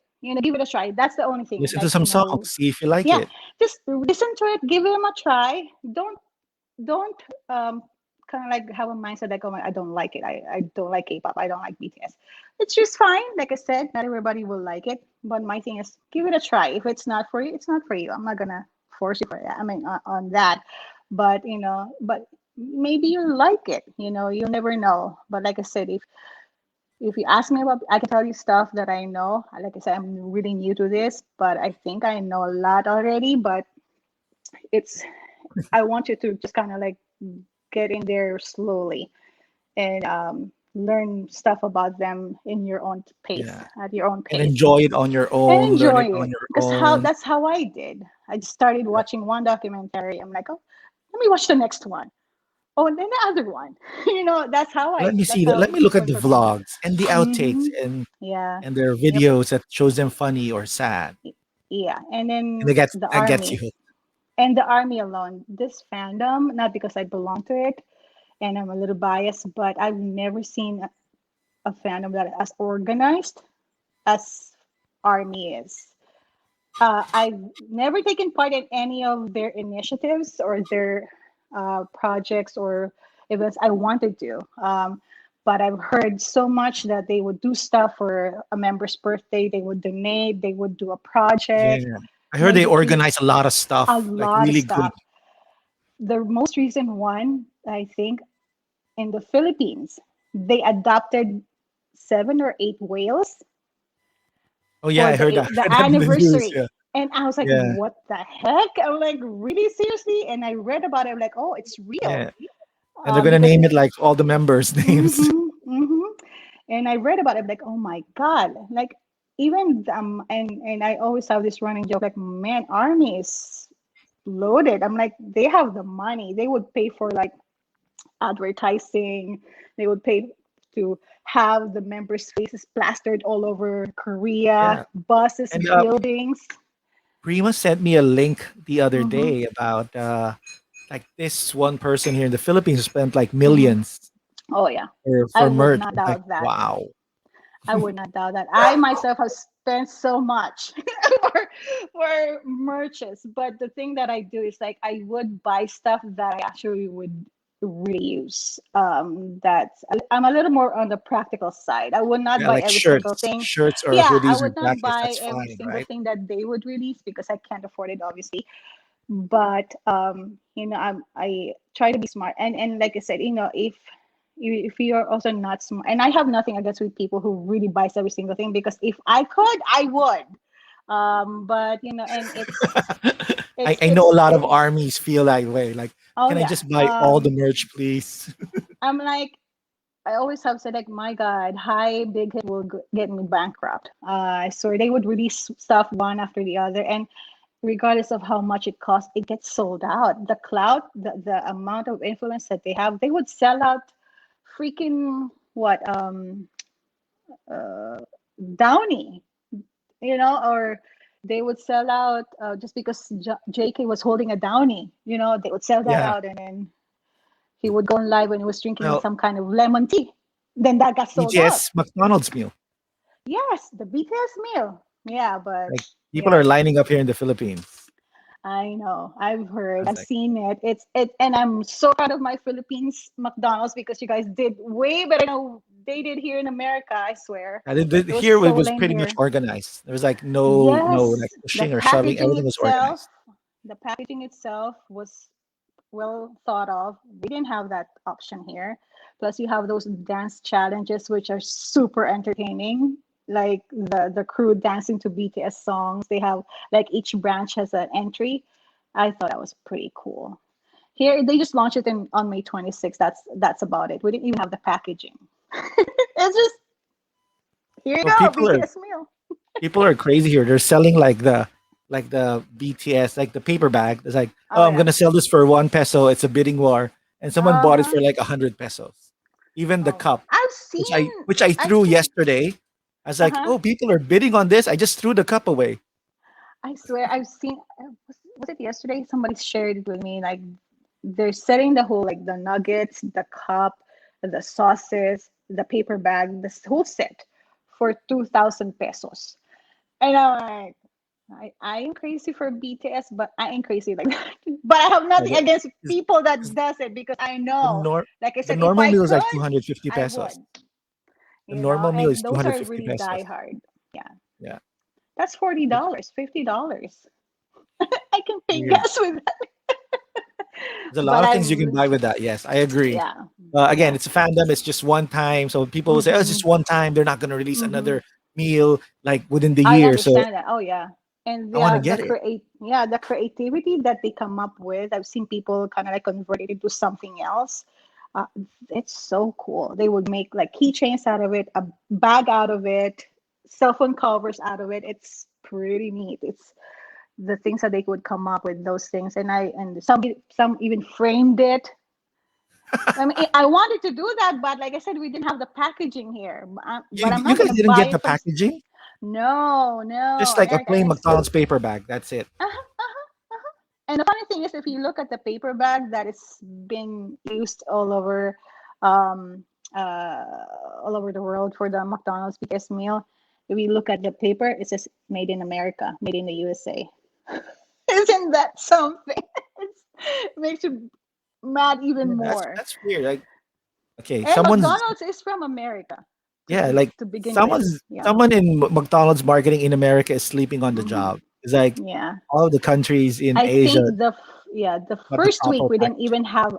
Give it a try. That's the only thing. Listen to Like, some songs, see if you like yeah, it. just listen to it, give them a try. Don't kind of like have a mindset like, oh my, I don't like it. I don't like K-pop. I don't like BTS. It's just fine. Like I said, not everybody will like it. But my thing is, give it a try. If it's not for you, it's not for you. I'm not gonna force you for that. I mean, on that. But maybe you like it. You'll never know. But like I said, if you ask me about, I can tell you stuff that I know. Like I said, I'm really new to this, but I think I know a lot already. But it's I want you to just kind of like get in there slowly and learn stuff about them in your own pace, Yeah. at your own And pace, enjoy it on your and own, learn enjoy it on it. your Because own. that's how I did. I just started Yeah. watching one documentary. I'm like, oh, let me watch the next one. Oh, and then the other one. That's how Let me that's see that. how Let me it look at worked the for me. vlogs and the outtakes Mm-hmm. and Yeah. and their Yep. videos that shows them funny or sad. Yeah. And And then it gets the that gets you army. hooked. And the army alone, this fandom, not because I belong to it and I'm a little biased, but I've never seen a fandom that as organized as Army is. I've never taken part in any of their initiatives or their projects or events I wanted to. But I've heard so much that they would do stuff for a member's birthday, they would donate, they would do a Yeah. project, I heard they maybe organize a lot of a stuff, like lot of really good. stuff. The most recent one, I think, in the Philippines, they adopted 7 or 8 whales Oh yeah, for I the heard that. I the heard that in the news. anniversary. Yeah. And I was like, Yeah. what the heck? I'm like, really seriously? And I read about it. I'm like, oh, it's real. Yeah. And they're gonna Because name it like all the members' names. mm-hmm, mm-hmm. And I read about it. I'm like, oh my God. Like even and I always have this running joke, like, man, army is loaded. I'm like, they have the money. They would pay for like advertising. They would pay to have the members' faces plastered all over Yeah. Korea, buses, And buildings. Prima sent me a link the other Mm-hmm, day about like this one person here in the Philippines spent like mm-hmm. millions Oh yeah, I for would merch. not I'm like, doubt that. wow. I would not doubt that. I myself have spent so much for merches, but the thing that I do is like I would buy stuff that I actually would really use. I'm a little more on the practical side. I would not Yeah, buy like every single shirts, thing. shirts or Yeah, I hoodies or would not jackets. buy That's every fine, single right? thing that they would release because I can't afford it, obviously. But I try to be smart, and like I said, if you are also not smart, and I have nothing against with people who really buys every single thing, because if I could, I would. But and I know a it's lot of armies feel that way. Like, oh can I yeah. just buy all the merch, please? I'm like, I always have said, like, my God, high big hit will get me bankrupt. So they would release stuff one after the other, and regardless of how much it costs, it gets sold out. The clout, the amount of influence that they have, they would sell out freaking what uh Downy, or they would sell out just because JK was holding a Downy, they would sell that Yeah. out, and then he would go on live when he was drinking Well, some kind of lemon tea. Then that got sold out. BTS McDonald's meal. Yes, the BTS meal. Yeah, but Like people yeah, are lining up here in the Philippines. I know. I've heard. I was I've like, seen it. And I'm so proud of my Philippines McDonald's because you guys did way better than they did here in America. I swear. It was here it so was lame pretty much here. organized. There was like no like Yes, pushing or shoving. Everything was organized. the packaging itself was well thought of. We didn't have that option here. Plus, you have those dance challenges, which are super entertaining, like the crew dancing to BTS songs. They have like each branch has an entry. I thought that was pretty cool. Here, they just launched it on May 26th. That's about it. We didn't even have the packaging. It's just here you Well, go, BTS meal. people are crazy here. They're selling like the like the BTS, like the paper bag. It's like, Oh oh, I'm yeah. gonna sell this for 1 peso. It's a bidding war, and someone bought it Uh-huh. for like 100 pesos. Even the Oh, cup, I've which seen. I I've threw seen. yesterday. I was like, Uh-huh. oh, people are bidding on this. I just threw the cup away. I swear I've seen. Was it yesterday? Somebody shared it with me. Like they're setting the whole, like, the nuggets, the cup, the sauces, the paper bag, this whole set for 2,000 pesos. And I'm like, I am crazy for BTS, but I ain't crazy like that. But I have Yeah, nothing against 'cause people that does it, because I the know, nor like I the said, if normal I meal is like could, 250 I pesos. would, The you know. normal meal is And those 250 are really pesos. die hard. Yeah. Yeah, That's it's $40, $50. I can pay weird. gas with that. There's a lot But of I things you can really, buy with that. Yes, I agree. yeah, Again, yeah. it's a fandom. It's just one time, so people will say, "Oh, it's Mm-hmm. just one time. They're not going to release Mm-hmm. another meal like within the I year." So understand that. Oh yeah. And I want to the get it. the creativity that they come up with. I've seen people kind of like convert it into something else. Uh, it's so cool. They would make like keychains out of it, a bag out of it, cell phone covers out of it. It's pretty neat. It's the things that they would come up with, those things. And some even framed it. I mean, I wanted to do that, but like I said, we didn't have the packaging here. But I'm You not guys gonna didn't buy get the it from. packaging, No, just no, like a America. plain McDonald's paper bag. That's it. Uh-huh, uh-huh, uh-huh. And the funny thing is, if you look at the paper bag that is being used um, uh, all over the world for the McDonald's BTS meal, if you look at the paper, it says "Made in America," "Made in the USA." Isn't that something? It makes you mad even Yeah, more. that's weird. Like, okay, And someone's McDonald's is from America yeah, like to begin with. Yeah. someone in McDonald's marketing in America is sleeping on the Hmm. job. It's like Yeah. all the countries in I Asia think the got the first proper week we didn't packaging. even have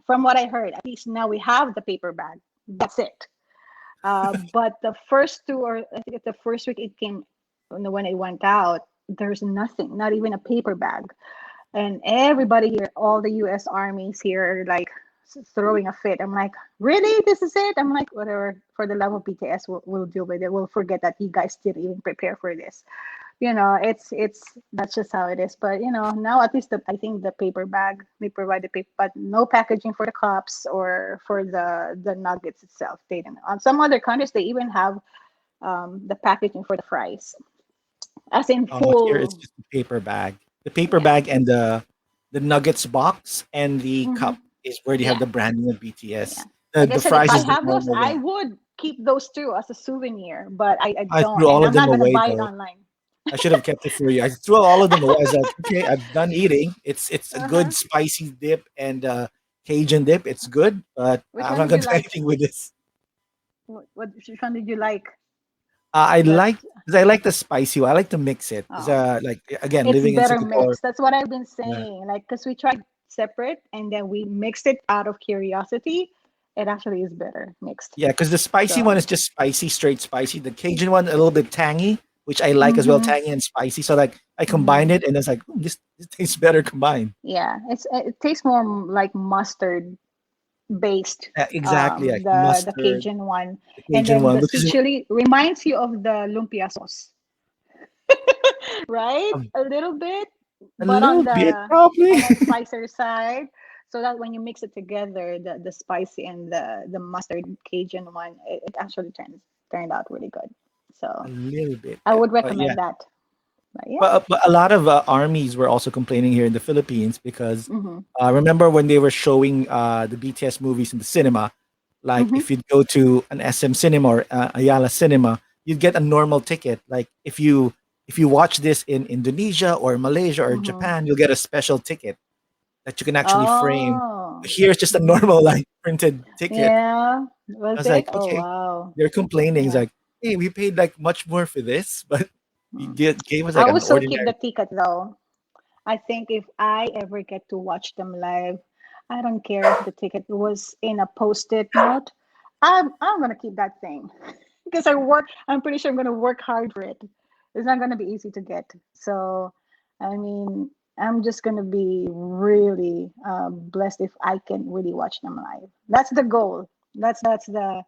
from what I heard, at least now we have the paper bag. That's it. But the first two, or I think it's the first week it came, when it went out, there's nothing, not even a paper bag. And everybody here, all the US armies here, are like throwing a fit. I'm like, really? This is it? I'm like, whatever. For the love of BTS, we'll deal with it. We'll forget that you guys didn't even prepare for this. It's that's just how it is. But now at least I think the paper bag, they provide the paper, but no packaging for the cups or for the nuggets itself. They didn't. On some other countries, they even have the packaging for the fries, as in Here it's full. just the paper bag. The paper Yeah. bag and the nuggets box and the Hmm. cup is where they have Yeah. the branding of Yeah. BTS. Like I The said, if fries I is the have those, normal I one. would keep those too as a souvenir, but I I don't, threw and all of I'm them not gonna away buy it though. online. I should have kept it for you. I threw all of them away. I was like, okay, I'm done eating. It's a Uh-huh. good spicy dip and Cajun dip. It's good, but Which I'm one not did you gonna do like? anything with this. Which one did you like? I That's like because I like the spicy one. I like to mix it. It's oh, like again it's living in better Singapore. mixed. That's what I've been Yeah, saying. Like, because we tried separate and then we mixed it out of curiosity. It actually is better mixed. yeah, because the spicy one So, is just spicy, straight spicy. The Cajun one a little bit tangy, which I like as well, mm-hmm, tangy and spicy. So like I mm-hmm. combined it, and it's like this tastes better combined. Yeah, it tastes more like mustard based, Yeah, exactly, like the mustard, Cajun one, the and Cajun then one, the which sweet is chili reminds you of the lumpia sauce, right? a, A little bit, a but little bit probably. on the spicier side. So that when you mix it together, the spicy and the mustard Cajun one, it actually turned out really good. A So little bit, I yeah. would But yeah, recommend that. But yeah. but a lot of armies were also complaining here in the Philippines because Mm-hmm. remember when they were showing the BTS movies in the cinema, like Mm-hmm. if you'd go to an SM cinema or Ayala cinema, you'd get a normal ticket. Like if you watch this in Indonesia or Malaysia or Mm-hmm. Japan, you'll get a special ticket that you can actually frame. Oh. Here's just a Mm-hmm. normal like printed ticket. Yeah. I Was was it? like, Oh okay, wow. they're complaining. It's Yeah. like, hey, we paid like much more for this, but you Mm. gave us I like would an still keep the ordinary. ticket though. I think if I ever get to watch them live, I don't care if the ticket was in a post-it note. I'm gonna keep that thing because I'm pretty sure I'm gonna work hard for it. It's not gonna be easy to get. So, I mean, I'm just gonna be really blessed if I can really watch them live. That's the goal. That's the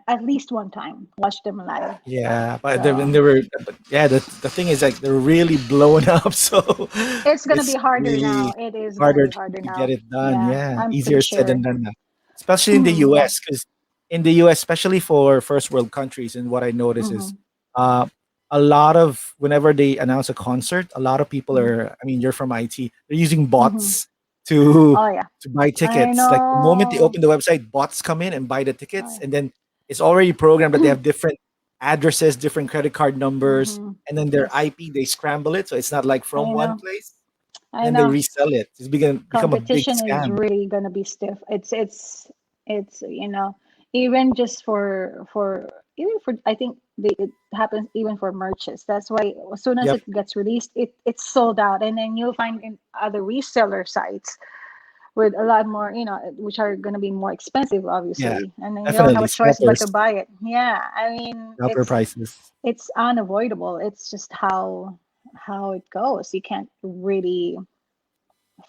at least one time, watch them live. Yeah, but So they were, but yeah, the thing is like they're really blowing up, so it's gonna be it's harder now. really It is gonna harder be harder to get now. it done. Yeah, Yeah, I'm pretty easier said than sure. done now, especially in the Yeah. U.S. Because in the U.S., especially for first world countries, and what I notice is, Mm-hmm. uh, a lot of whenever they announce a concert, a lot of people Mm-hmm. are. I mean, you're from IT, they're using Mm-hmm. bots to Oh yeah, to buy I tickets. Like the moment they know. open the website, bots come in and buy the tickets, Oh and then it's already programmed that they yeah. have different addresses, different credit card numbers, Mm-hmm. and then their Yes, IP they scramble it so it's not like from I one know. place, I and then they know. resell it. It's become a big Competition is scam. really gonna be stiff. It's even just for even for I think it happens even for merches. That's why as soon as Yep. it gets released, it's sold out, and then you'll find in other reseller sites with a lot more, which are gonna be more expensive, Yeah. obviously, and then you don't have Definitely a choice but to scalpers, buy it. Yeah, I mean scalper prices. it's unavoidable. It's just how it goes. You can't really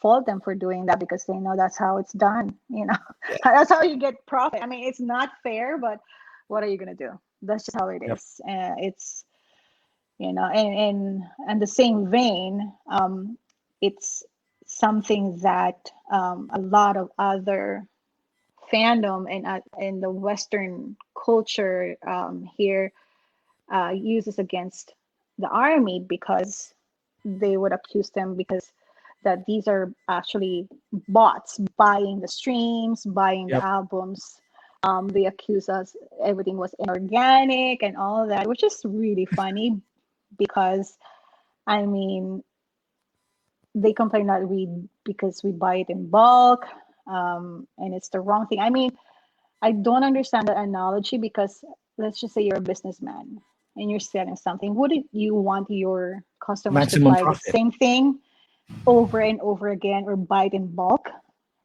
fault them for doing that because they know that's how it's done. Yeah. That's how you get profit. I mean, it's not fair, but what are you gonna do? That's just how it Yep. is. It's and the same vein, it's something that a lot of other fandom and in the Western culture here uses against the army because they would accuse them because that these are actually bots buying the streams, buying the Yep. albums. They accuse us everything was inorganic and all that, which is really funny because I mean they complain that we because we buy it in bulk, and it's the wrong thing. I mean, I don't understand that analogy because let's just say you're a businessman and you're selling something. Wouldn't you want your customers to Maximum buy the profit. same thing over and over again or buy it in bulk,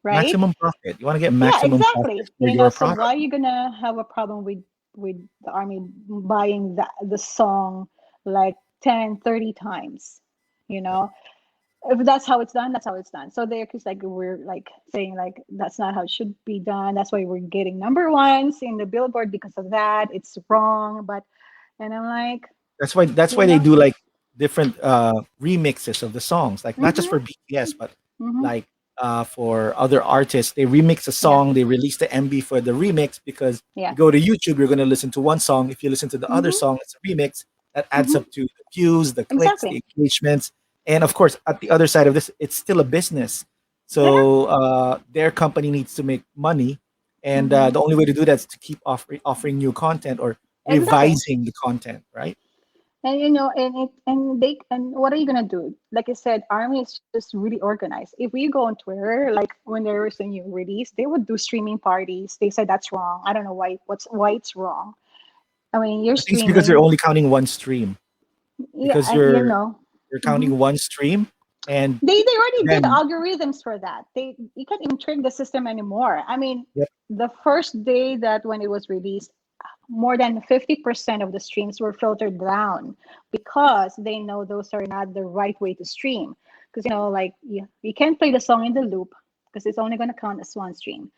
right? Maximum profit. You want to get Yeah, maximum profit exactly. for your So product. why are you gonna have a problem with the army buying the song like 10, 30 times? You know, if that's how it's done, that's how it's done. So they're just like we're like saying like that's not how it should be done. That's why we're getting number ones in the Billboard because of that. It's wrong, but and I'm like, That's why you they know, do like different remixes of the songs, like not just mm-hmm, for BTS, but mm-hmm, like for other artists. They remix a yeah, song, they release the MB for the remix because yeah, you go to YouTube, you're gonna listen to one song. If you listen to the other mm-hmm, song, it's a remix that adds mm-hmm, up to the views, the clicks, exactly, the engagements, and of course, at the other side of this, it's still a business. yeah, So their company needs to make money, and mm-hmm, the only way to do that is to keep offering new content or exactly. revising the content, right? And and what are you gonna do? Like I said, Army is just really organized. If we go on Twitter, like when there was a new release, they would do streaming parties. They said that's wrong. I don't know why it's wrong. I mean, you're I think it's because you're streaming. only counting one stream. Yeah, Because you're hmm counting one stream, and they already did then algorithms for that. You can't even trick the system anymore. I mean, yep, the first day that when it was released, more than 50% of the streams were filtered down because they know those are not the right way to stream. Because like you can't play the song in the loop because it's only going to count as one stream.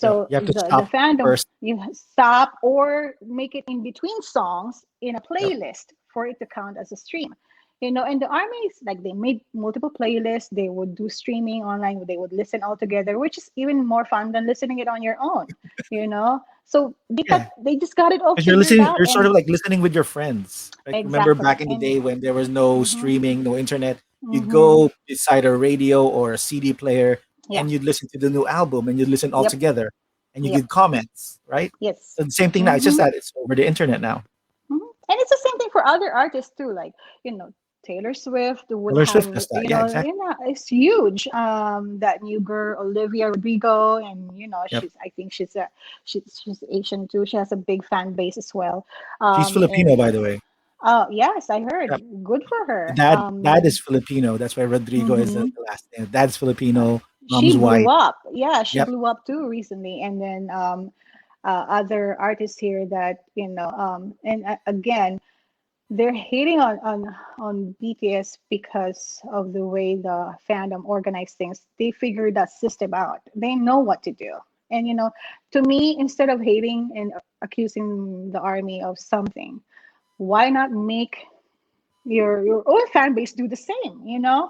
yep, So you have to the stop fandom, first. you stop or make it in between songs in a Yep, playlist for it to count as a stream. And the armies, like they made multiple playlists. They would do streaming online. They would listen all together, which is even more fun than listening it on your own. So yeah, they just got it all because you're figured listening. out. You're sort And of like listening with your friends. Like remember exactly. back in the And day when there was no mm-hmm, streaming, no internet, you'd mm-hmm, go beside a radio or a CD player, yeah, and you'd listen to the new album, and you'd listen all yep, together, and you yep, give comments, right? yes, So the same thing now. It's just mm-hmm, that it's over the internet now. mm-hmm. And it's the same thing for other artists too. Like you know, Taylor Swift would Taylor have Swift does that. Yeah, exactly. it's huge. That new girl Olivia Rodrigo, and Yep. I think she's Asian too. She has a big fan base as well. She's Filipino, And by the way. oh yes, I heard. Yep. Good for her. Dad is Filipino. That's why Rodrigo is Mhm. the last name. Dad's Filipino, She mom's blew white. up. Yeah, she Yep. blew up too recently. And then other artists here that and again, they're hating on BTS because of the way the fandom organized things. They figured that system out. They know what to do. And to me, instead of hating and accusing the army of something, why not make your own fan base do the same?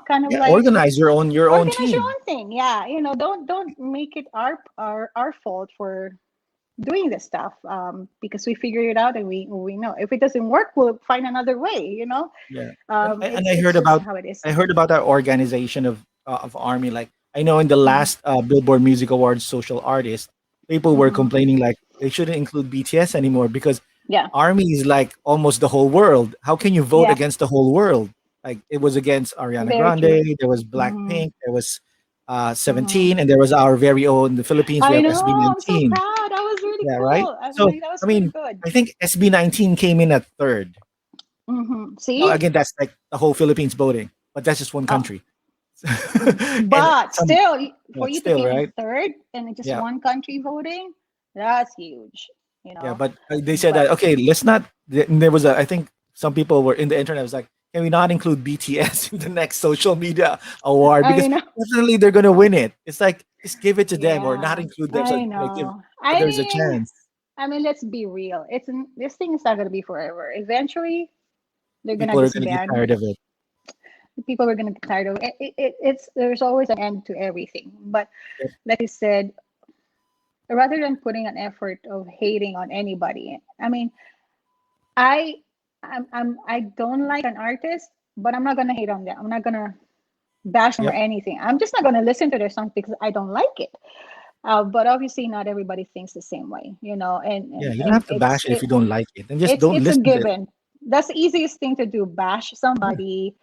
Kind of Yeah, like organize your own organize your team. own thing. Yeah, don't make it our fault for doing this stuff, because we figured it out, and we know if it doesn't work, we'll find another way. Yeah, and It's just how it is. I heard about that organization of Army. Like I know in the Mhm. last Billboard Music Awards social artist, people were Mhm. complaining like they shouldn't include BTS anymore because Yeah. Army is like almost the whole world. How can you vote Yeah. against the whole world? Like it was against Ariana Very true. Grande, there was Hmm. Blackpink, there was Hmm. 17, and there was our very own the Philippines. We I have know. I'm so SB19. proud. That was really Yeah, right. cool. I was So like, that was I really mean, good. I think SB19 came in at third. Now, See? again, that's like the whole Philippines voting, but that's just one Oh, country. And but some, still, for but you to still, came in right? third and just Yeah, one country voting, that's huge. You yeah. know. But they said But that okay, let's not. There was I think some people were in the internet was like, can we not include BTS in the next social media award I because know. definitely they're gonna win it. It's like just give it to them or not Yeah, include them so I like give know. others a chance. I mean, let's be real. This thing is not gonna be forever. Eventually, they're gonna People are gonna get disband. tired of it. People are gonna get tired of it. It's there's always an end to everything. But Yep, like you said, rather than putting an effort of hating on anybody, I mean, I I don't like an artist, but I'm not gonna hate on them. I'm not gonna bash them or yep. anything. I'm just not gonna listen to their songs because I don't like it. But obviously, not everybody thinks the same way, and Yeah, and you don't and have to bash it if you don't like it, and just don't it's a listen to it. given. That's the easiest thing to do: bash Yeah, somebody,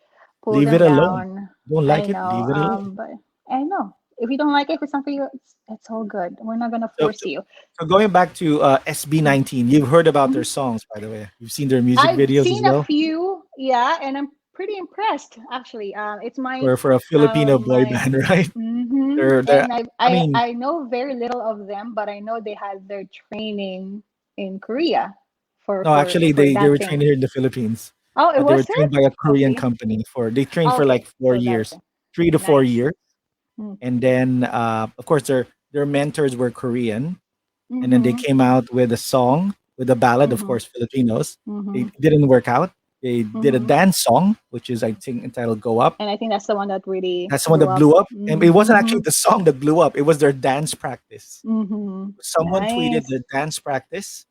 pull leave them it alone. down. Don't I like it, know, leave it alone. but I know if you don't like it, if it's not for you, it's all good. We're not gonna So, force you. so going back to SB19, you've heard about their Mhm. songs, by the way. You've seen their music I've videos as seen a well few, yeah, and I'm pretty impressed actually. It's for a Filipino boy my band, right? They're and I mean, I know very little of them, but I know they had their training in Korea no, actually for they that were thing. trained here in the Philippines. Oh, it They were was trained by a it? Korean Okay. company for they trained for like Okay. four So that's years, it. 3 to 4 Nice. years, Mm. and then of course their mentors were Korean, and then they Mm-hmm. came out with a song with a ballad, of Mm-hmm. course, Filipinos. Mm-hmm. It didn't work out. They did a Mm-hmm. dance song, which is I think entitled "Go Up." And I think that's the one that really That's the one blew that up. blew up, and it wasn't Mm-hmm. actually the song that blew up. It was their dance practice. Mm-hmm. Someone tweeted Nice. their dance practice,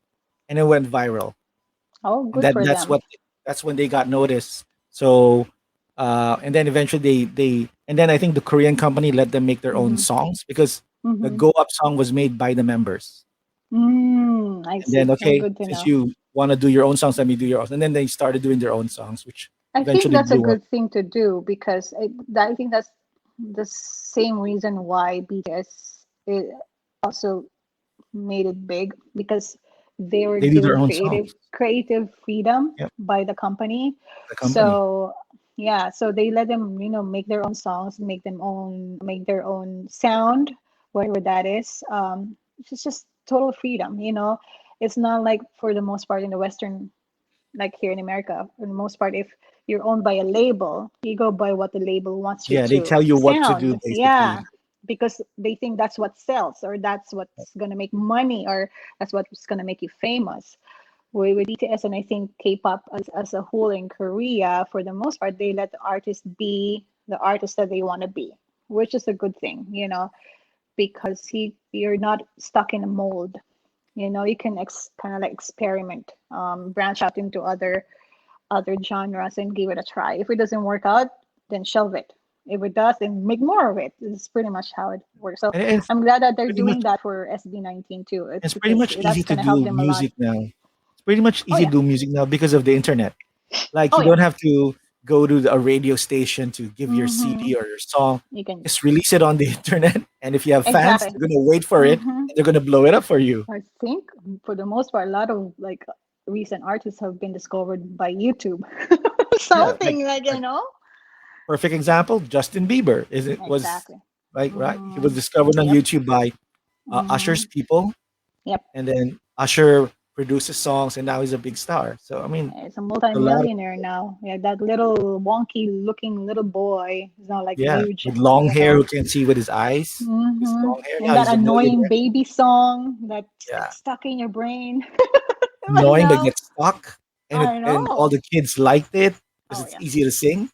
and it went viral, Oh, and good for them. that's when they got noticed. So, and then eventually and then I think the Korean company let them make their own Mm-hmm. songs because the Mm-hmm. Go Up song was made by the members. I And then see. Oh, okay, good to since know. you want to do your own songs, let me do your own. And then they started doing their own songs, which I think eventually that's a blew up. good thing to do because I think that's the same reason why BTS also made it big because they were They do their given own songs. creative freedom Yep, by the company. the company. So yeah, so they let them make their own songs, make their own sound, whatever that is. It's just total freedom. It's not like for the most part in the Western, like here in America, for the most part, if you're owned by a label, you go by what the label wants you Yeah, they to tell you what to sound. do Yeah, basically. because they think that's what sells, or that's what's gonna make money, or that's what's gonna make you famous. With BTS and I think K-pop as a whole in Korea, for the most part, they let the artist be the artist that they want to be, which is a good thing, because you're not stuck in a mold. You can kind of like experiment, branch out into other genres and give it a try. If it doesn't work out, then shelve it. If it does, then make more of it. It's pretty much how it works. So And I'm glad that they're pretty much doing that for SB19 too. It's it's pretty because much easy that's to gonna help do them a lot. music now. It's pretty much Oh easy to yeah. do music now because of the internet. Like Oh you yeah. don't have to go to a radio station to give your Mm-hmm. CD or your song. You can Just release it on the internet, and if you have fans, exactly. they're gonna wait for it Mm-hmm. and they're gonna blow it up for you. I think for the most part, a lot of like recent artists have been discovered by YouTube. Yeah, Something like like perfect example, Justin Bieber is it was exactly. like right. He was Mm-hmm. discovered on Yep. YouTube by Mm-hmm. Usher's people, Yep. and then Usher. produces songs, and now he's a big star. So I mean, It's a a lot of multi-millionaire now. Yeah, that little wonky looking little boy is now like yeah, huge, with long you hair, know. who can see with his eyes. His Hmm. long hair And now, that he's a annoying millionaire. baby song that Yeah, gets stuck in your brain. But knowing that now, gets stuck, I and all know. the kids liked it because Oh it's yeah. easy to sing.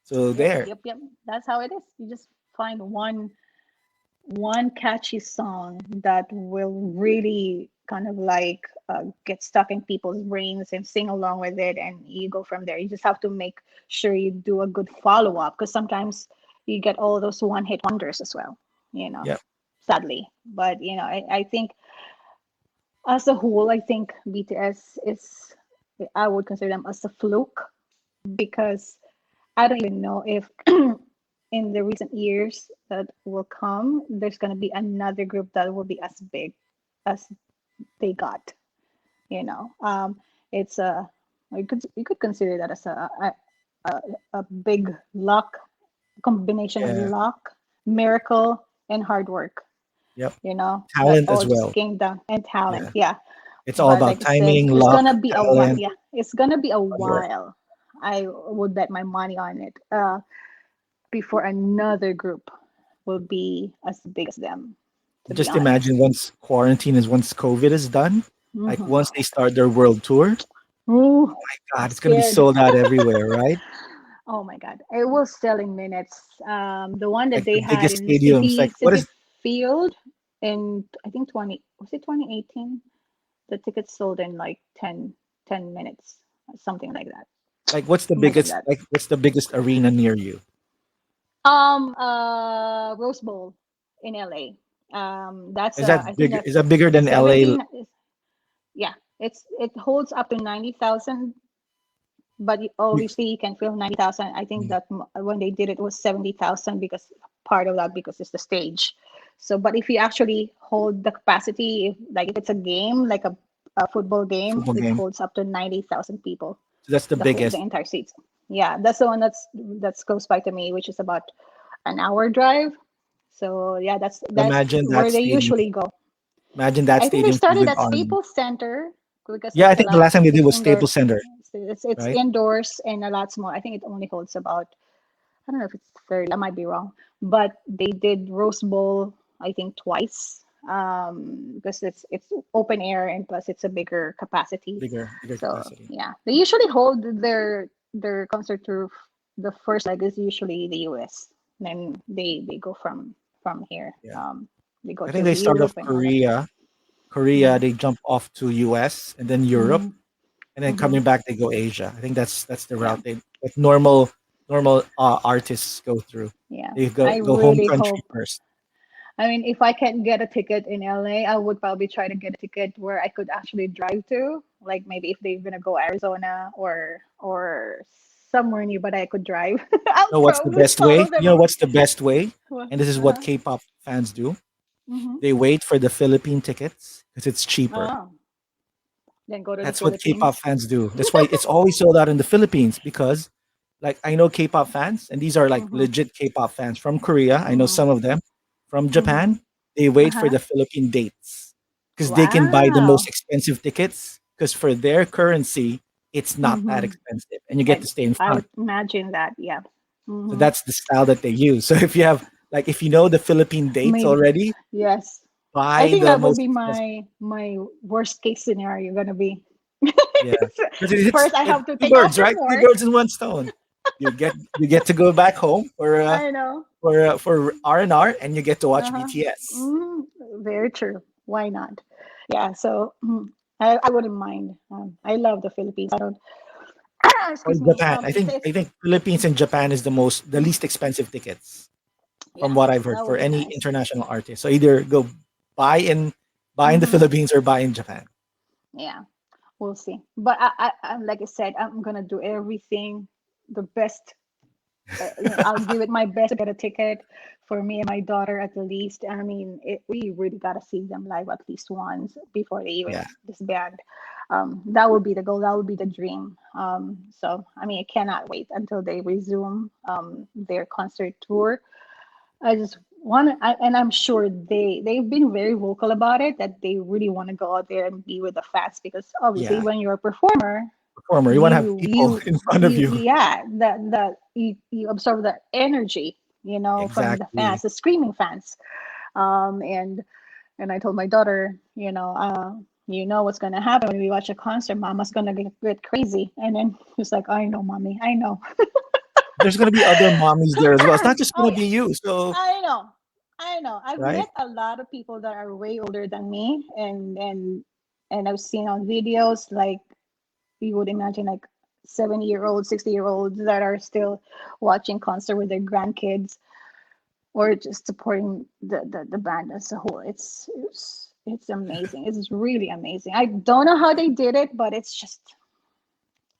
So Yep, there, yep, yep. That's how it is. You just find one catchy song that will really kind of like get stuck in people's brains and sing along with it, and you go from there. You just have to make sure you do a good follow up, because sometimes you get all those one hit wonders as well, you know, yeah, sadly. But I think as a whole, I think BTS is, I would consider them as a fluke, because I don't even know if in the recent years that will come, there's going to be another group that will be as big as they got. You know, it's a, you could consider that as a, a big luck combination of yeah, luck, miracle, and hard work. yep. You know, that Talent all as just well. came down, and talent. Yeah, Yeah, it's all but about like I said, timing, it's luck, gonna be a while. talent, Yeah, it's gonna be a hard work. while. I would bet my money on it. Before another group will be as big as them, to be Just imagine honest. once COVID is done, like Hmm. once they start their world tour, Ooh, I'm God, it's gonna be scared. sold out everywhere, right? Oh my God. It will sell in minutes. The one that Like they the had biggest in stadiums. Like what City is Field in, I think, 20, was it 2018? The tickets sold in like 10 minutes, something like that. what's the Imagine biggest that. arena near you? Rose Bowl in LA. That's Is that I think bigger? that's Is that bigger than LA? 17. Yeah, it holds up to 90,000, but obviously you can fill 90,000. I think that when they did it, was 70,000, because part of that, because it's the stage. So, but if you actually hold the capacity, if it's a game, like a football game, Football it game. holds up to 90,000 people, So that's the the biggest. entire seats. Yeah, that's the one that's close by to me, which is about an hour drive. So yeah, that's Imagine that where they stadium. usually go. Imagine Yeah, that I think they stadium filled started with at army. Staples Center, because Yeah, I that's a think the lot. last time they did It's was indoor. Staples Center, It's right? indoors and a lot smaller. I think it only holds about, I don't know if it's 30. I might be wrong, but they did Rose Bowl, I think, twice. Because it's open air, and plus it's a bigger capacity. Bigger So capacity. yeah, they usually hold their concert tour. The first leg is usually the US. Then they go from here. Yeah, They go I think to they start off Europe and all that. Korea. Mm-hmm. They jump off to US and then Europe, Mm-hmm. and then Mm-hmm. coming back they go Asia. I think that's the Yeah. route they like normal artists go through. Yeah. They I go home really country hope. first. I mean, if I can get a ticket in LA, I would probably try to get a ticket where I could actually drive to. Like maybe if they're gonna go Arizona or somewhere nearby that I could drive, I'll You know what's the probably best way? follow them You know around. what's the best way? And this is what Uh-huh. K-pop fans do. Mm-hmm. They wait for the Philippine tickets because it's cheaper. Oh, then go to the That's what K-pop Philippines. fans do. That's why it's always sold out in the Philippines because like I know K-pop fans and these are like Mm-hmm. legit K-pop fans from Korea. I know Mm-hmm. some of them from Mm-hmm. Japan. They wait for Uh-huh. the Philippine dates because they can buy the most Wow. expensive tickets because for their currency it's not that Mm-hmm. expensive and you get And to stay in I front. would imagine that. Yeah. So Mm-hmm. that's the style that they use. So if you have like if you know the Philippine dates Maybe. already, Yes. I buy think the that would most be expensive. my worst case scenario gonna be. Yeah, because it's First, I like have to two take off birds, from right? Two work. birds in one stone. You get to go back home I know. for R&R, and you get to watch Uh-huh. BTS. Mm, very true. Why not? Yeah. So I wouldn't mind. I love the Philippines. I don't. Or Excuse me. Japan. It's I think Philippines and Japan is the least expensive tickets from yeah. what I've heard That for would be any nice. international artist. So either go buy in the Mm-hmm. Philippines or buy in Japan. Yeah. We'll see. But like I said, I'm gonna do everything the best. I'll give it my best to get a ticket for me and my daughter at the least. I mean, we really gotta see them live at least once before they Yeah, even disband. That would be the goal. That would be the dream. So I mean, I cannot wait until they resume their concert tour. I just and I'm sure they've been very vocal about it, that they really want to go out there and be with the fans, because obviously Yeah, when you're a performer, performer. You want to have people you in front of you. yeah, you absorb the energy, from the fans, Exactly. the screaming fans. And I told my daughter, what's gonna happen when we watch a concert. Mama's gonna get crazy. And then she's like, I know, mommy, I know. There's gonna be other mommies there as well. It's not just Oh gonna yeah, be you. So I know. I know. I've right. met a lot of people that are way older than me, and I've seen on videos, like, you would imagine, like 70-year-olds, 60-year-olds that are still watching concert with their grandkids, or just supporting the band as a whole. It's amazing. It's really amazing. I don't know how they did it, but it's just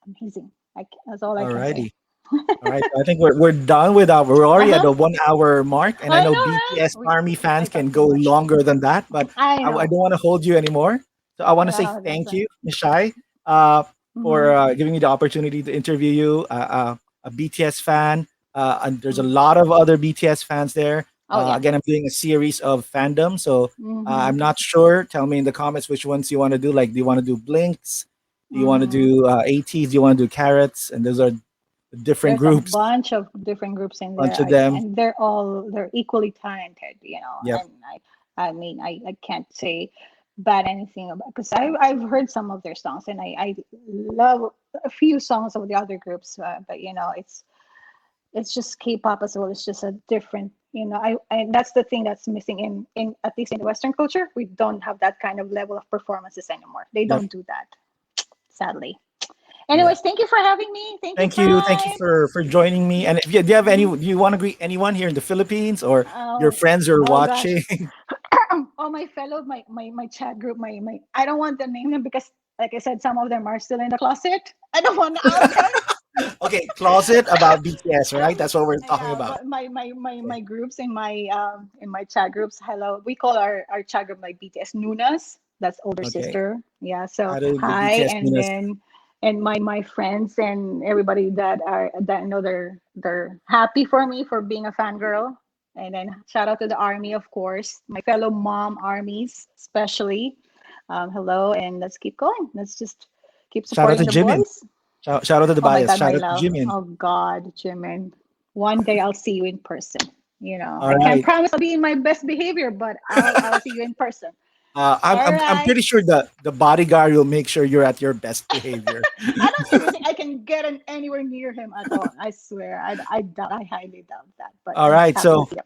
amazing. That's all I can say. Alrighty. All right. I think we're done with our. We're already at Uh-huh. the 1 hour mark, and I I know know, right? BTS Army I fans can talk go too much. longer than that, but I I know. don't want to hold you anymore. So I want to say That's thank right. you, Mishai, uh, for Hmm. giving me the opportunity to interview you, a BTS fan. And there's a Hmm. lot of other BTS fans there. Oh yeah. Again, I'm doing a series of fandom, so Hmm. I'm not sure. Tell me in the comments which ones you want to do. Like, do you want to do Blinks? Do you want to Hmm. do ATs? Do you want to do Carrots? And those are different There's a groups, bunch of different groups in there, bunch of them. and they're equally talented, Yep. and I mean, I can't say bad anything about, because I've heard some of their songs, and I love a few songs of the other groups, but it's just K-pop as well. It's just a different, I that's the thing that's missing in at least in the Western culture. We don't have that kind of level of performances anymore. They Yep. don't do that, sadly. Yeah. Anyways, thank you for having me. Thank you, Thank you. Thank you Prime. for joining me. And if you, do you have any? Mhm. Do you want to greet anyone here in the Philippines, or your Oh, friends are oh gosh. watching? Oh, my fellow, my chat group, my I don't want to name them, because, like I said, some of them are still in the closet. I don't want to out them. Okay, closet about BTS, right? That's what we're talking Yeah, about. but my Okay. groups, in my chat groups, hello, we call our chat group like BTS Nunas. That's older Okay. sister. Yeah. So How do the hi, BTS and Minas? then and my friends and everybody that know they're happy for me for being a fangirl. And then shout out to the army, of course, my fellow mom armies, especially. Hello, and let's keep going. Let's just keep Shout out supporting to the Jimin. boys. Shout out to the Oh my bias. God, my Shout out to love. Jimin. Oh God, Jimin. One day I'll see you in person. All I can't right. promise I'll be in my best behavior, but I'll see you in person. All I'm right. pretty sure the bodyguard will make sure you're at your best behavior. I don't even think I can get anywhere near him at all. I swear. I highly doubt that. But All I'm just right. happy to So see him.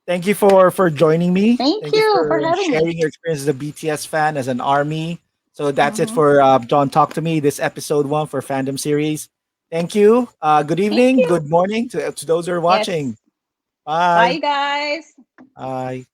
thank you for joining me. Thank Thank you you for for having me. sharing your experience as a BTS fan, as an army. So that's it Hmm. for John Talk to Me, this episode 1 for Fandom series. Thank you. Good Thank evening, you. good morning to those who are watching. Yes. Bye, Bye. guys. Bye.